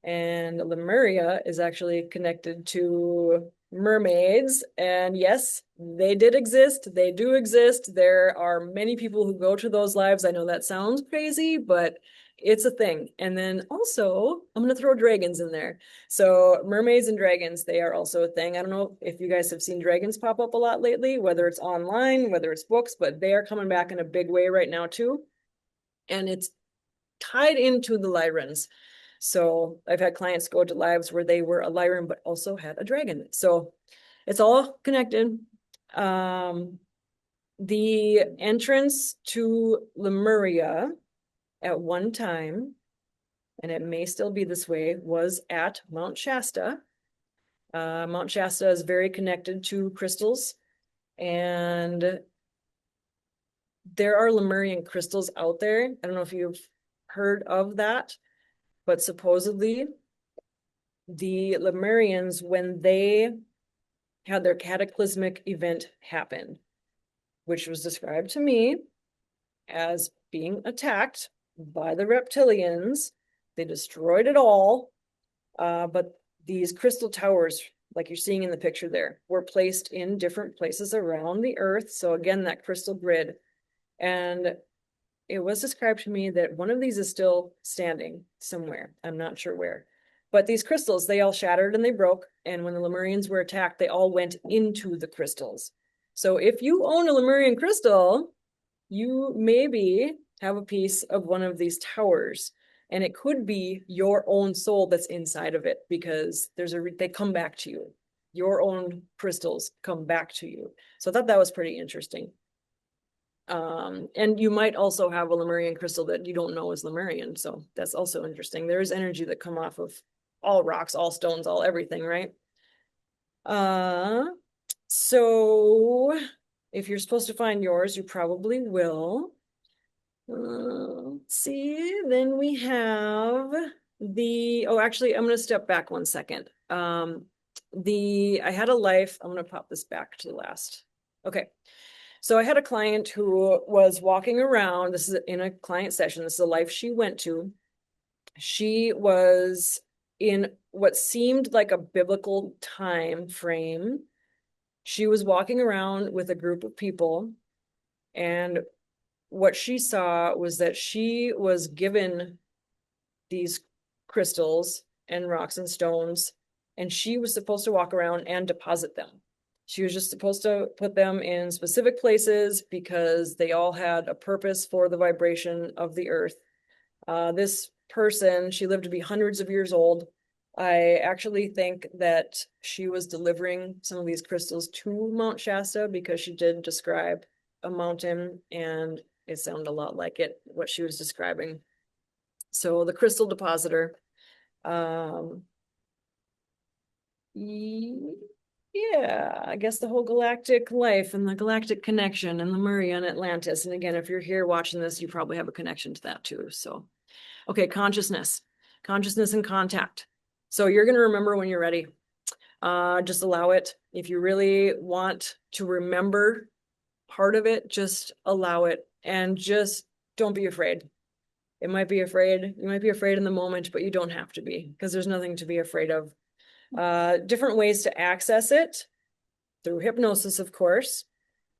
and Lemuria is actually connected to mermaids. And yes, they did exist. They do exist. There are many people who go to those lives. I know that sounds crazy, but it's a thing. And then also, I'm going to throw dragons in there. So mermaids and dragons, they are also a thing. I don't know if you guys have seen dragons pop up a lot lately, whether it's online, whether it's books, but they are coming back in a big way right now too. And it's tied into the Lyrans. So I've had clients go to lives where they were a Lyran, but also had a dragon. So it's all connected. The entrance to Lemuria at one time, and it may still be this way, was at Mount Shasta. Mount Shasta is very connected to crystals, and there are Lemurian crystals out there. I don't know if you've heard of that, but supposedly the Lemurians, when they had their cataclysmic event happen, which was described to me as being attacked by the reptilians, they destroyed it all. But these crystal towers, like you're seeing in the picture there, were placed in different places around the earth. So again, that crystal grid. And it was described to me that one of these is still standing somewhere. I'm not sure where. But these crystals, they all shattered and they broke. And when the Lemurians were attacked, they all went into the crystals. So if you own a Lemurian crystal, you maybe have a piece of one of these towers. And it could be your own soul that's inside of it, because they come back to you. Your own crystals come back to you. So I thought that was pretty interesting. And you might also have a Lemurian crystal that you don't know is Lemurian. So that's also interesting. There is energy that come off of all rocks, all stones, all everything, right? So if you're supposed to find yours, you probably will. Let's see, then we have actually, I'm going to step back 1 second. I had a life, I'm going to pop this back to the last. Okay. So I had a client who was walking around. This is in a client session. This is a life she went to. She was in what seemed like a biblical time frame. She was walking around with a group of people, and what she saw was that she was given these crystals and rocks and stones, and she was supposed to walk around and deposit them. She was just supposed to put them in specific places because they all had a purpose for the vibration of the earth. This person, she lived to be hundreds of years old. I actually think that she was delivering some of these crystals to Mount Shasta because she did describe a mountain, and it sounded a lot like it, what she was describing. So the crystal depositor, yeah, I guess the whole galactic life and the galactic connection and the Murray on Atlantis. And again, if you're here watching this, you probably have a connection to that too. So, okay, consciousness and contact. So you're going to remember when you're ready. Just allow it. If you really want to remember part of it, just allow it, and just don't be afraid. You might be afraid in the moment, but you don't have to be, because there's nothing to be afraid of. Different ways to access it: through hypnosis, of course.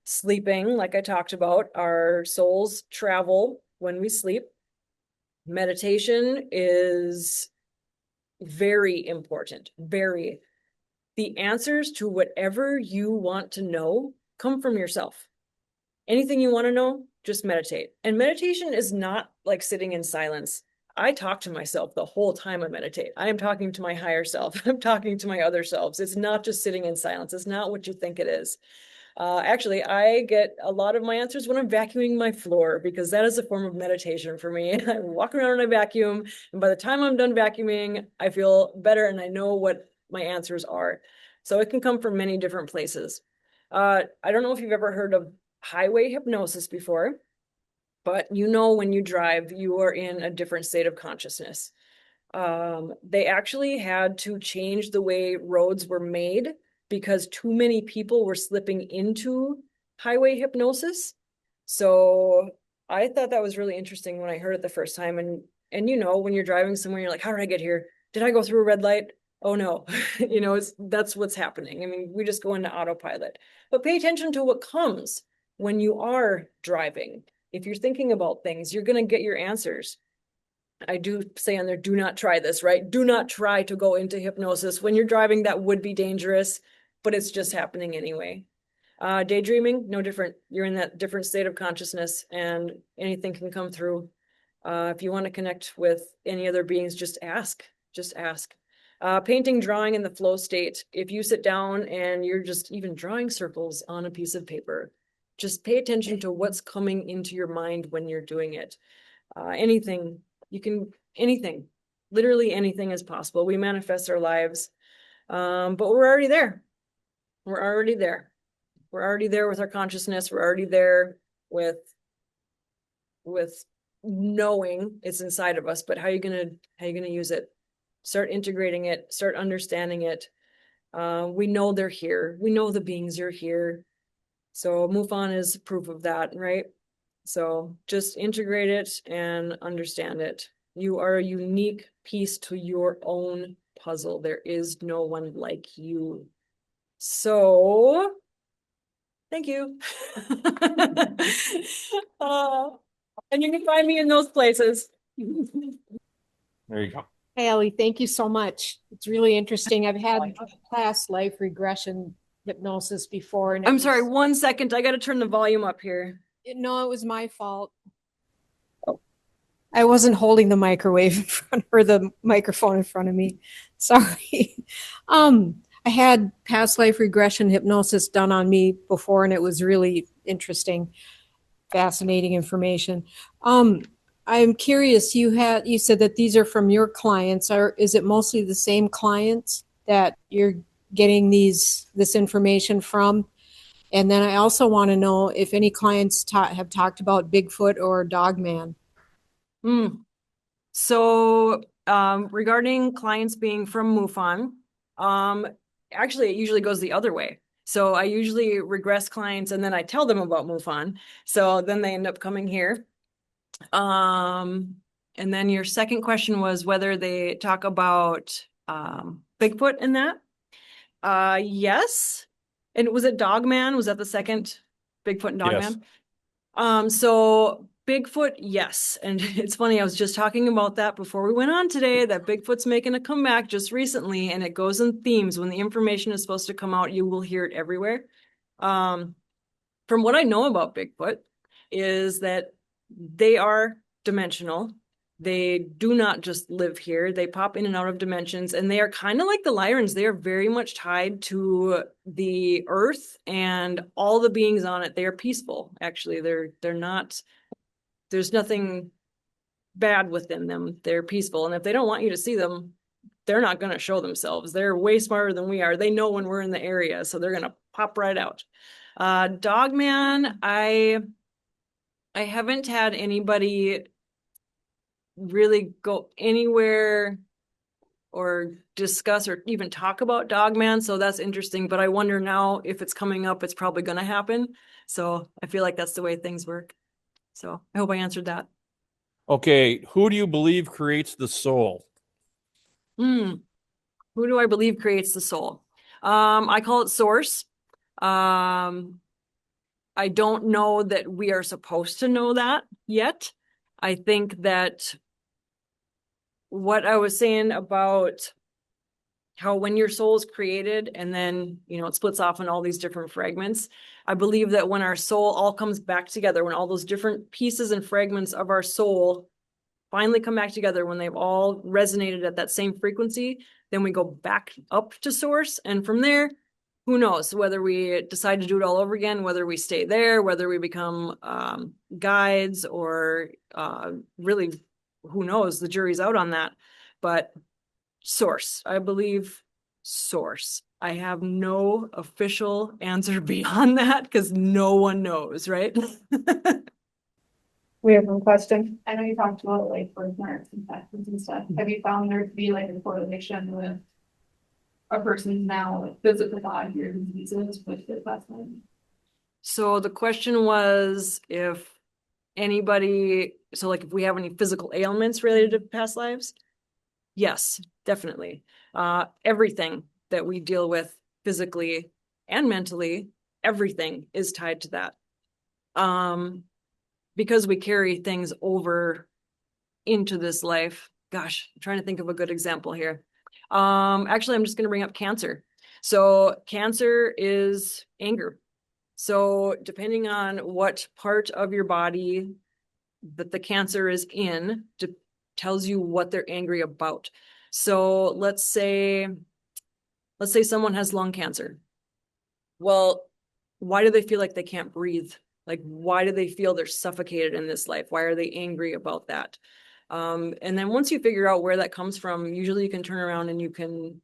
Sleeping, like I talked about, our souls travel when we sleep. Meditation is very important. Very. The answers to whatever you want to know come from yourself. Anything you want to know, just meditate. And meditation is not like sitting in silence. I talk to myself the whole time I meditate. I am talking to my higher self. I'm talking to my other selves. It's not just sitting in silence. It's not what you think it is. Actually, I get a lot of my answers when I'm vacuuming my floor, because that is a form of meditation for me. I walk around and I vacuum, and by the time I'm done vacuuming, I feel better and I know what my answers are. So it can come from many different places. I don't know if you've ever heard of highway hypnosis before, but you know, when you drive, you are in a different state of consciousness. They actually had to change the way roads were made because too many people were slipping into highway hypnosis. So I thought that was really interesting when I heard it the first time. And you know, when you're driving somewhere, you're like, how did I get here? Did I go through a red light? Oh no, you know, that's what's happening. I mean, we just go into autopilot. But pay attention to what comes when you are driving. If you're thinking about things, you're going to get your answers. I do say on there, do not try this, right? Do not try to go into hypnosis when you're driving. That would be dangerous, but it's just happening anyway. Daydreaming, no different. You're in that different state of consciousness, and anything can come through. If you want to connect with any other beings, just ask. Just ask. Painting, drawing in the flow state. If you sit down and you're just even drawing circles on a piece of paper, just pay attention to what's coming into your mind when you're doing it. Anything, anything, literally anything is possible. We manifest our lives, but we're already there. We're already there. We're already there with our consciousness. We're already there with knowing it's inside of us. But how are you gonna use it? Start integrating it. Start understanding it. We know they're here. We know the beings are here. So MUFON is proof of that, right? So just integrate it and understand it. You are a unique piece to your own puzzle. There is no one like you. So, thank you. And you can find me in those places.
There you go.
Hey, Ellie, thank you so much. It's really interesting. I've had past life regression hypnosis before. And
I'm sorry, 1 second. I got to turn the volume up here.
No, it was my fault. I wasn't holding the microwave in front or the microphone in front of me. Sorry. I had past life regression hypnosis done on me before, and it was really interesting, fascinating information. I'm curious, you said that these are from your clients. Is it mostly the same clients that you're getting this information from? And then I also want to know if any clients have talked about Bigfoot or Dogman.
So regarding clients being from MUFON, actually it usually goes the other way. So I usually regress clients and then I tell them about MUFON. So then they end up coming here. And then your second question was whether they talk about Bigfoot in that. Yes. And was it Dogman? Was that the second Bigfoot and
Yes.
Dogman? So Bigfoot, yes. And it's funny, I was just talking about that before we went on today, that Bigfoot's making a comeback just recently, and it goes in themes. When the information is supposed to come out, you will hear it everywhere. From what I know about Bigfoot is that they are dimensional. They do not just live here. They pop in and out of dimensions, and they are kind of like the Lyrans. They are very much tied to the earth and all the beings on it. They are peaceful. Actually, they're not, there's nothing bad within them. They're peaceful. And if they don't want you to see them, they're not going to show themselves. They're way smarter than we are. They know when we're in the area, so they're going to pop right out. Dogman, I haven't had anybody really go anywhere or discuss or even talk about Dogman, so that's interesting. But I wonder now if it's coming up, it's probably going to happen. So I feel like that's the way things work. So I hope I answered that.
Okay, who do you believe creates the soul?
Who do I believe creates the soul? I call it source. I don't know that we are supposed to know that yet. I think that what I was saying about how when your soul is created and then, it splits off in all these different fragments, I believe that when our soul all comes back together, when all those different pieces and fragments of our soul finally come back together, when they've all resonated at that same frequency, then we go back up to source. And from there, who knows whether we decide to do it all over again, whether we stay there, whether we become guides, or really, who knows? The jury's out on that. But source, I believe source. I have no official answer beyond that because no one knows, right?
We have one question. I know you talked about like birthmarks and tattoos and stuff. Have you found there to be like a correlation with a person's now physical body or diseases with their past life?
So the question was if anybody, so like if we have any physical ailments related to past lives? Yes, definitely. Everything that we deal with physically and mentally, everything is tied to that. Because we carry things over into this life. Gosh, I'm trying to think of a good example here. Actually, I'm just going to bring up cancer. So cancer is anger. So depending on what part of your body that the cancer is in, tells you what they're angry about. So let's say someone has lung cancer. Well, why do they feel like they can't breathe? Like, why do they feel they're suffocated in this life? Why are they angry about that? And then once you figure out where that comes from, usually you can turn around and you can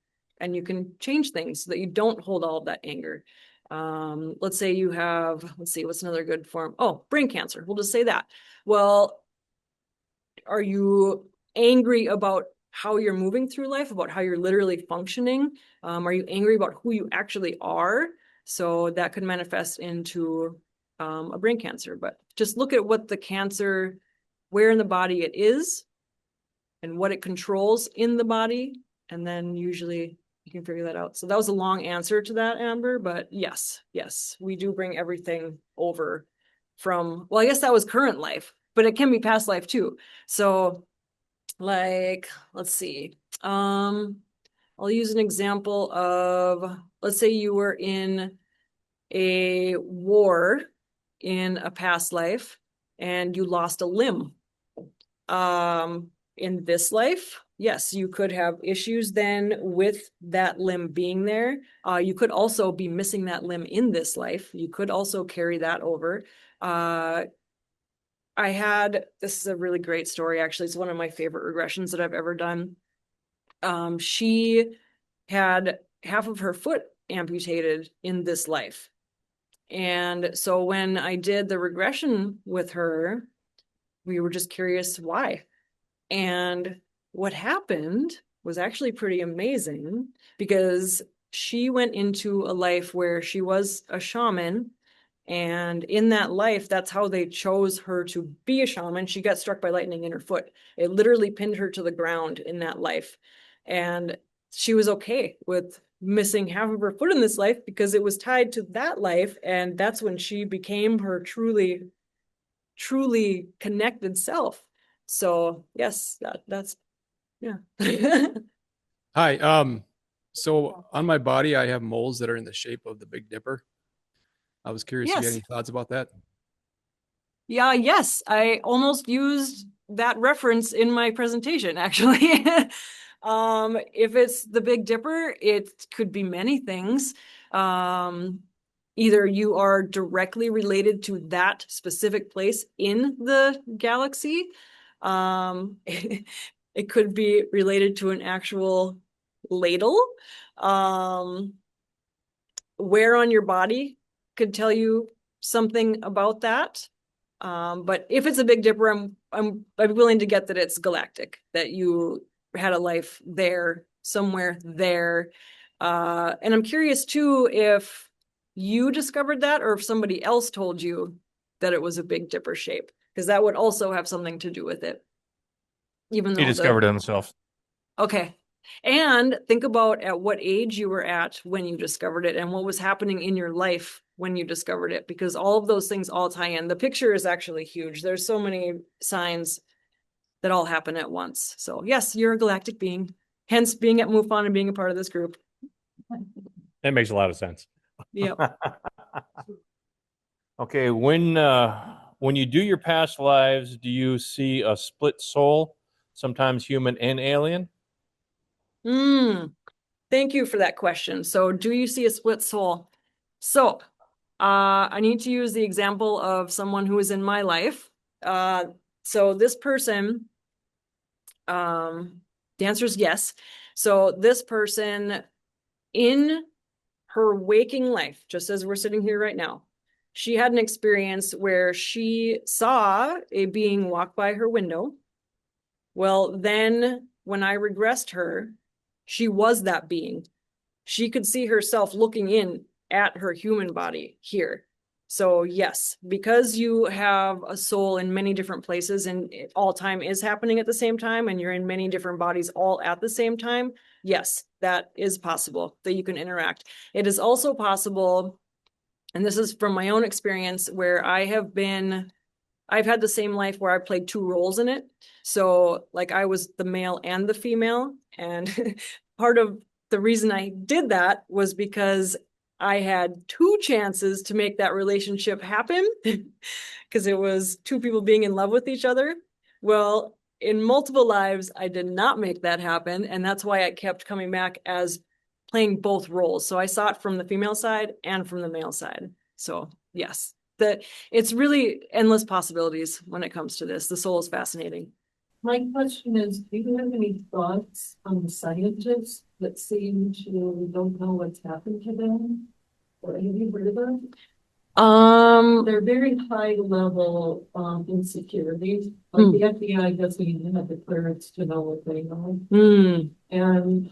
change things so that you don't hold all of that anger. Let's say you have, let's see, what's another good form? Oh, brain cancer. We'll just say that. Well, are you angry about how you're moving through life, about how you're literally functioning? Are you angry about who you actually are? So that could manifest into a brain cancer. But just look at what the cancer, where in the body it is and what it controls in the body. And then usually you can figure that out. So that was a long answer to that, Amber. But yes, we do bring everything over from, well, I guess that was current life, but it can be past life too. So like, let's see. I'll use an example of, let's say you were in a war in a past life and you lost a limb. In this life, yes, you could have issues then with that limb being there. You could also be missing that limb in this life. You could also carry that over. This is a really great story, actually. It's one of my favorite regressions that I've ever done. She had half of her foot amputated in this life. And so when I did the regression with her, we were just curious why. And what happened was actually pretty amazing because she went into a life where she was a shaman. And in that life, that's how they chose her to be a shaman. She got struck by lightning in her foot. It literally pinned her to the ground in that life. And she was okay with missing half of her foot in this life because it was tied to that life. And that's when she became her truly connected self. So yes, that's, yeah.
Hi. So on my body, I have moles that are in the shape of the Big Dipper. I was curious if you had
Yes.
any thoughts about that.
Yeah, yes, I almost used that reference in my presentation, actually. If it's the Big Dipper, it could be many things. Either you are directly related to that specific place in the galaxy. It could be related to an actual ladle. Where on your body could tell you something about that. But if it's a Big Dipper, I'm willing to get that it's galactic, that you had a life there, somewhere there. And I'm curious too if you discovered that or if somebody else told you that it was a Big Dipper shape, because that would also have something to do with it. Even though
He discovered it himself.
Okay. And think about at what age you were at when you discovered it and what was happening in your life when you discovered it, because all of those things all tie in. The picture is actually huge. There's so many signs that all happen at once. So yes, you're a galactic being, hence being at MUFON and being a part of this group.
That makes a lot of sense.
Yep.
Okay, when you do your past lives, do you see a split soul, sometimes human and alien?
Thank you for that question. So do you see a split soul? So I need to use the example of someone who is in my life. So this person, the answer is yes. So this person in her waking life, just as we're sitting here right now, she had an experience where she saw a being walk by her window. Well, then when I regressed her, she was that being. She could see herself looking in at her human body here. So yes, because you have a soul in many different places and all time is happening at the same time and you're in many different bodies all at the same time, yes, that is possible that you can interact. It is also possible, and this is from my own experience, where I've had the same life where I played two roles in it. So like I was the male and the female. And part of the reason I did that was because I had two chances to make that relationship happen because it was two people being in love with each other. Well, in multiple lives, I did not make that happen. And that's why I kept coming back as playing both roles. So I saw it from the female side and from the male side. So yes, that it's really endless possibilities when it comes to this. The soul is fascinating.
My question is, do you have any thoughts on the scientists that seem to don't know what's happened to them? Or have you heard of them? They're very high level insecurities. Like the FBI doesn't even have the clearance to know what they know. And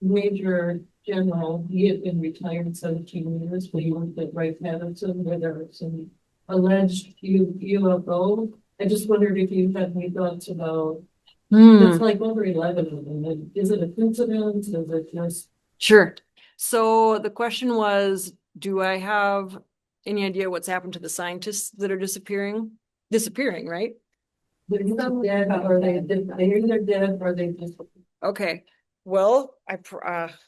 Major General, he had been retired 17 years, but he worked at Wright-Patterson where there was some alleged UFO. I just wondered if you had any thoughts about it's like over 11 of them. Is it a coincidence? Is it just
Sure. So the question was, do I have any idea what's happened to the scientists that are disappearing? Disappearing, right?
they're dead, or they're dead, or they just
Okay. Well, I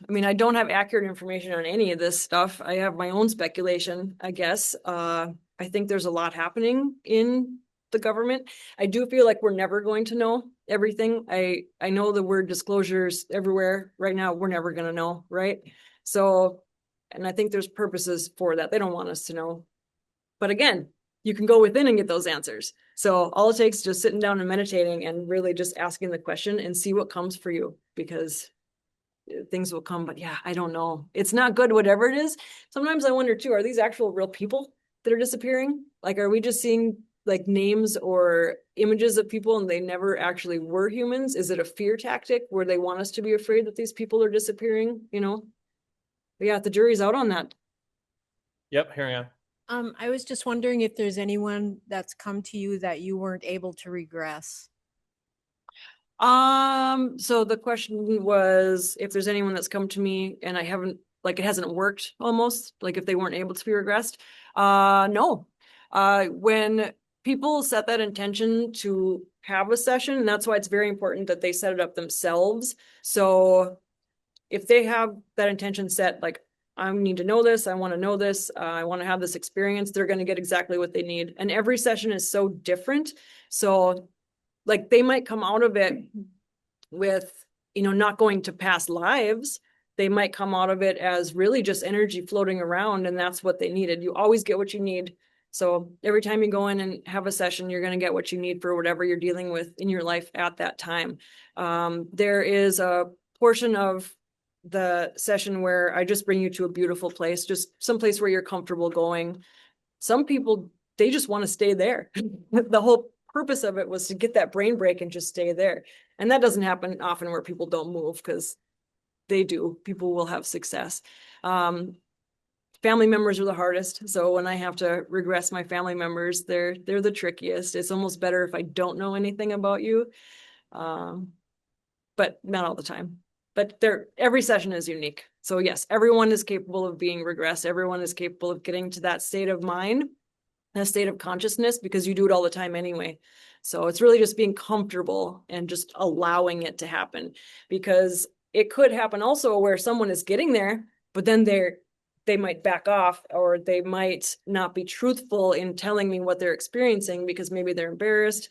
mean, I don't have accurate information on any of this stuff. I have my own speculation, I guess. I think there's a lot happening in the government. I do feel like we're never going to know everything. I know the word disclosures everywhere right now. We're never going to know, right? So, and I think there's purposes for that. They don't want us to know. But again, you can go within and get those answers. So all it takes is just sitting down and meditating and really just asking the question and see what comes for you, because things will come. But yeah, I don't know. It's not good, whatever it is. Sometimes I wonder too, are these actual real people that are disappearing? Like, are we just seeing like names or images of people and they never actually were humans? Is it a fear tactic where they want us to be afraid that these people are disappearing? You know? But yeah, the jury's out on that.
Yep, here I am.
I was just wondering if there's anyone that's come to you that you weren't able to regress.
So the question was if there's anyone that's come to me and I haven't, like, it hasn't worked almost, like if they weren't able to be regressed. No. When people set that intention to have a session, and that's why it's very important that they set it up themselves. So if they have that intention set, like, I need to know this, I want to know this, I want to have this experience, they're going to get exactly what they need. And every session is so different. So like they might come out of it with, not going to past lives. They might come out of it as really just energy floating around, and that's what they needed. You always get what you need. So every time you go in and have a session, you're going to get what you need for whatever you're dealing with in your life at that time. There is a portion of the session where I just bring you to a beautiful place, just someplace where you're comfortable going. Some people, they just want to stay there. The whole purpose of it was to get that brain break and just stay there. And that doesn't happen often where people don't move, because they do. People will have success. Family members are the hardest. So when I have to regress my family members, they're the trickiest. It's almost better if I don't know anything about you. But not all the time. But every session is unique. So yes, everyone is capable of being regressed. Everyone is capable of getting to that state of mind, that state of consciousness, because you do it all the time anyway. So it's really just being comfortable and just allowing it to happen, because it could happen also where someone is getting there, but then they might back off, or they might not be truthful in telling me what they're experiencing because maybe they're embarrassed,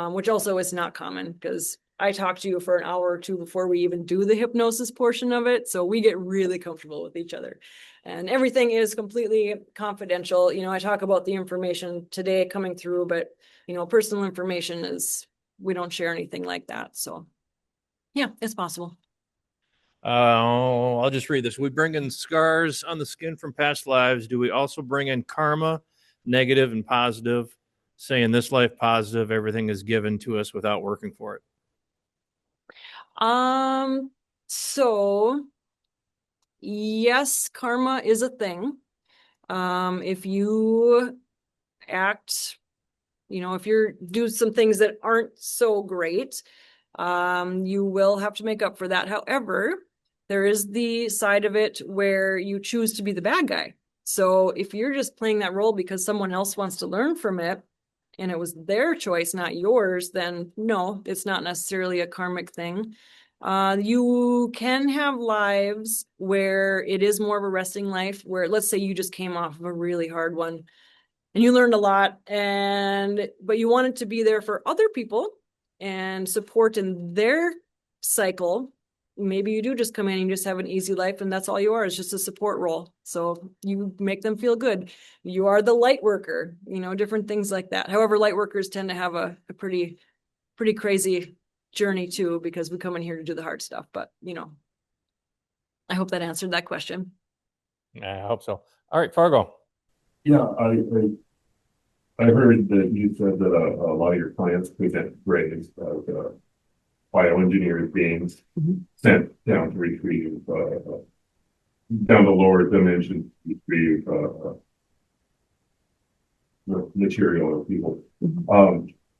which also is not common, because I talk to you for an hour or two before we even do the hypnosis portion of it. So we get really comfortable with each other, and everything is completely confidential. I talk about the information today coming through, but personal information we don't share anything like that. So yeah, it's possible.
I'll just read this. We bring in scars on the skin from past lives. Do we also bring in karma, negative and positive, saying this life positive, everything is given to us without working for it?
So yes, karma is a thing. If you act, if you do some things that aren't so great, you will have to make up for that. However, there is the side of it where you choose to be the bad guy. So if you're just playing that role because someone else wants to learn from it, and it was their choice, not yours, then no, it's not necessarily a karmic thing. You can have lives where it is more of a resting life, where let's say you just came off of a really hard one and you learned a lot, but you wanted to be there for other people and support in their cycle. Maybe you do just come in and you just have an easy life, and that's all you are, is just a support role. So you make them feel good. You are the light worker, different things like that. However, light workers tend to have a pretty crazy journey too, because we come in here to do the hard stuff. But I hope that answered that question.
I hope so. All right, Fargo.
Yeah, I heard that you said that a lot of your clients present graves of bioengineered beings sent down to retrieve down to lower dimensions to retrieve material of people.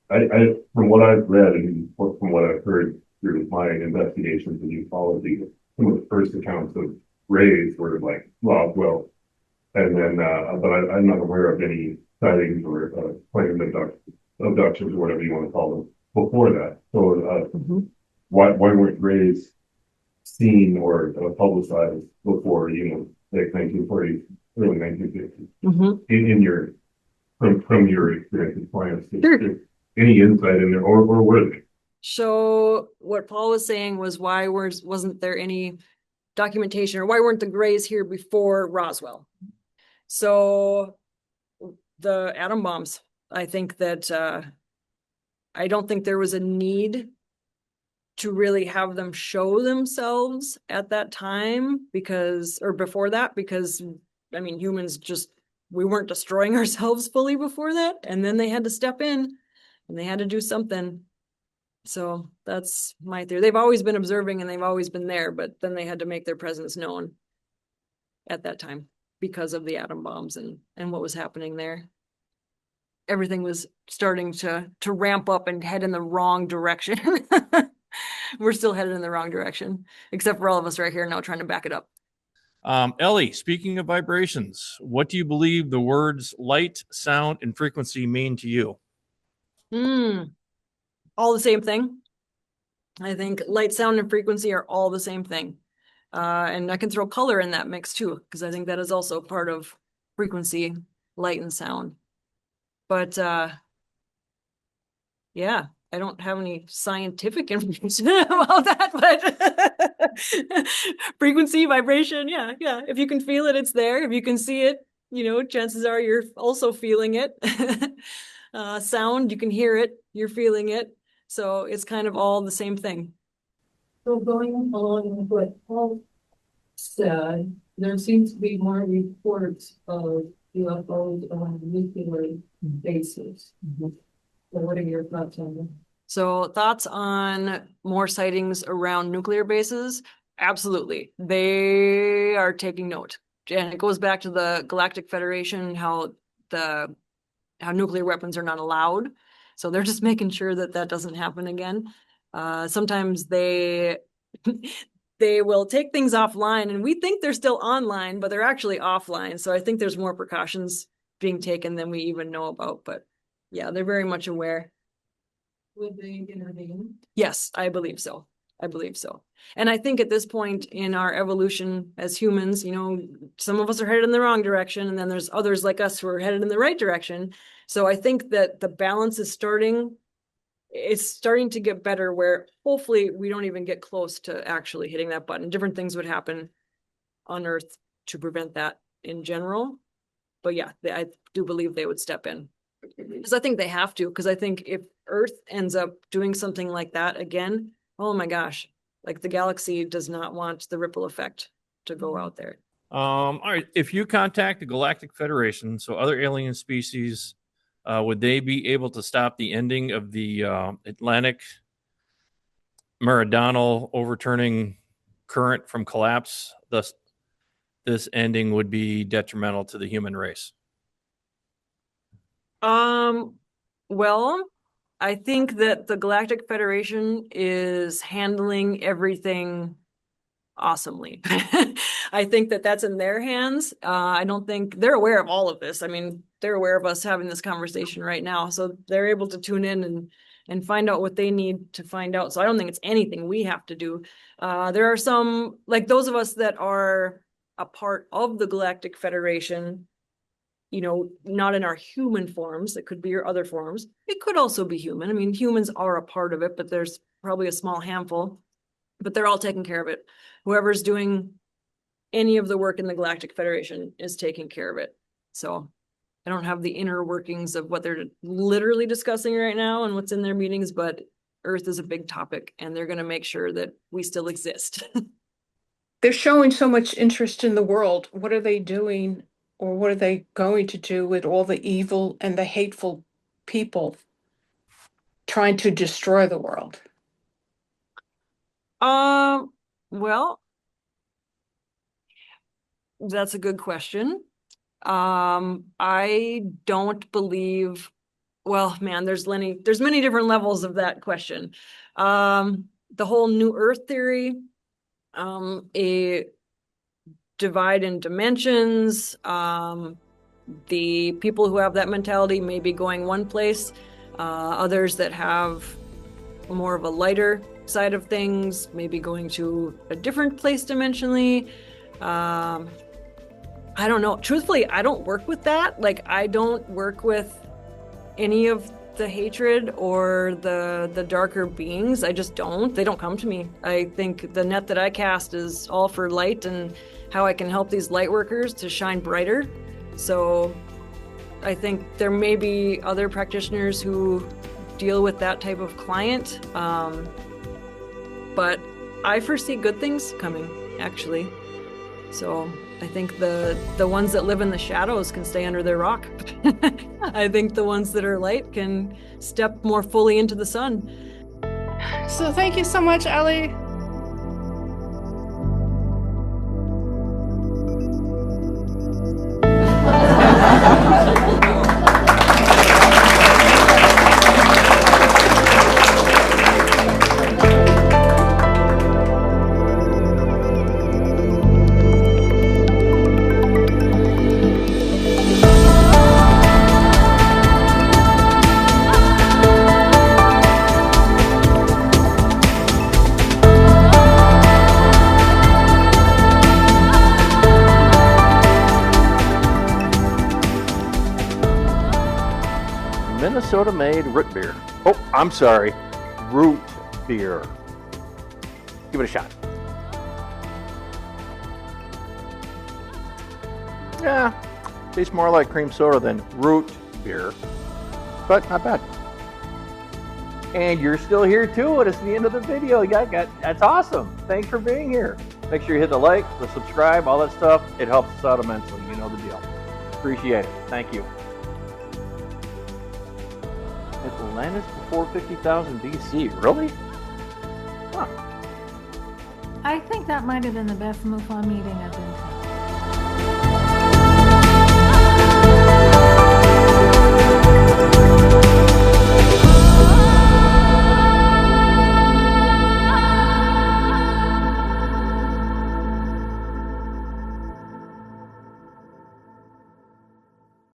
I from what I've read and from what I've heard through my investigations in ufology, some of the first accounts of graves were like Roswell, and then but I'm not aware of any sightings or planned abductions or whatever you want to call them before that. So why weren't graves seen or publicized before, like 1940s, early 1950s? In your from your experience with clients, any insight in there, or were they?
So what Paul was saying was, why wasn't there any documentation, or why weren't the grays here before Roswell? So the atom bombs, I think that I don't think there was a need to really have them show themselves at that time, or before that, because humans we weren't destroying ourselves fully before that, and then they had to step in and they had to do something. So that's my theory. They've always been observing and they've always been there, but then they had to make their presence known at that time because of the atom bombs and what was happening there. Everything was starting to ramp up and head in the wrong direction. we're still headed in the wrong direction, except for all of us right here now trying to back it up.
Ellie, speaking of vibrations, what do you believe the words light, sound, and frequency mean to you?
All the same thing. I think light, sound, and frequency are all the same thing. And I can throw color in that mix too, because I think that is also part of frequency, light, and sound. But yeah, I don't have any scientific information about that, but frequency, vibration, yeah. If you can feel it, it's there. If you can see it, chances are you're also feeling it. Sound, you can hear it, you're feeling it. So it's kind of all the same thing.
So going along with what Paul said, there seems to be more reports of UFOs on nuclear bases. So what are your thoughts on that?
So thoughts on more sightings around nuclear bases? Absolutely. They are taking note. And it goes back to the Galactic Federation, how nuclear weapons are not allowed. So they're just making sure that that doesn't happen again. Sometimes they will take things offline, and we think they're still online, but they're actually offline. So I think there's more precautions being taken than we even know about. But yeah, they're very much aware.
Would they intervene?
Yes, I believe so. And I think at this point in our evolution as humans, some of us are headed in the wrong direction, and then there's others like us who are headed in the right direction. So I think that the balance is starting to get better, where hopefully we don't even get close to actually hitting that button. Different things would happen on Earth to prevent that in general. But yeah, I do believe they would step in. Because I think they have to, because I think if Earth ends up doing something like that again, oh my gosh, like the galaxy does not want the ripple effect to go out there.
All right. If you contact the Galactic Federation, so other alien species, would they be able to stop the ending of the Atlantic meridional overturning current from collapse? Thus, this ending would be detrimental to the human race.
Well, I think that the Galactic Federation is handling everything awesomely. I think that that's in their hands. I don't think they're aware of all of this. I mean, they're aware of us having this conversation right now, so they're able to tune in and find out what they need to find out. So I don't think it's anything we have to do. There are some, like those of us that are a part of the Galactic Federation, not in our human forms. It could be your other forms. It could also be human. I mean, humans are a part of it, but there's probably a small handful, but they're all taking care of it. Whoever's doing any of the work in the Galactic Federation is taking care of it. So I don't have the inner workings of what they're literally discussing right now and what's in their meetings, but Earth is a big topic, and they're going to make sure that we still exist.
They're showing so much interest in the world. What are they doing, or what are they going to do with all the evil and the hateful people trying to destroy the world?
Well, that's a good question. I don't believe, well, man, there's many different levels of that question. The whole New Earth theory, a divide in dimensions, the people who have that mentality may be going one place, others that have more of a lighter side of things, maybe going to a different place dimensionally. I don't know. Truthfully, I don't work with that. Like, I don't work with any of the hatred or the darker beings. I just don't. They don't come to me. I think the net that I cast is all for light and how I can help these light workers to shine brighter. So I think there may be other practitioners who deal with that type of client. But I foresee good things coming, actually. So I think the ones that live in the shadows can stay under their rock. I think the ones that are light can step more fully into the sun.
So thank you so much, Ellie.
Minnesota-made root beer. Oh, I'm sorry, root beer. Give it a shot. Yeah, tastes more like cream soda than root beer, but not bad. And you're still here too, and it's the end of the video. That's awesome. Thanks for being here. Make sure you hit the like, the subscribe, all that stuff. It helps us out immensely. You know the deal. Appreciate it. Thank you. Atlantis before 50,000 BC. Really? Huh.
I think that might have been the best MUFON meeting I've been to.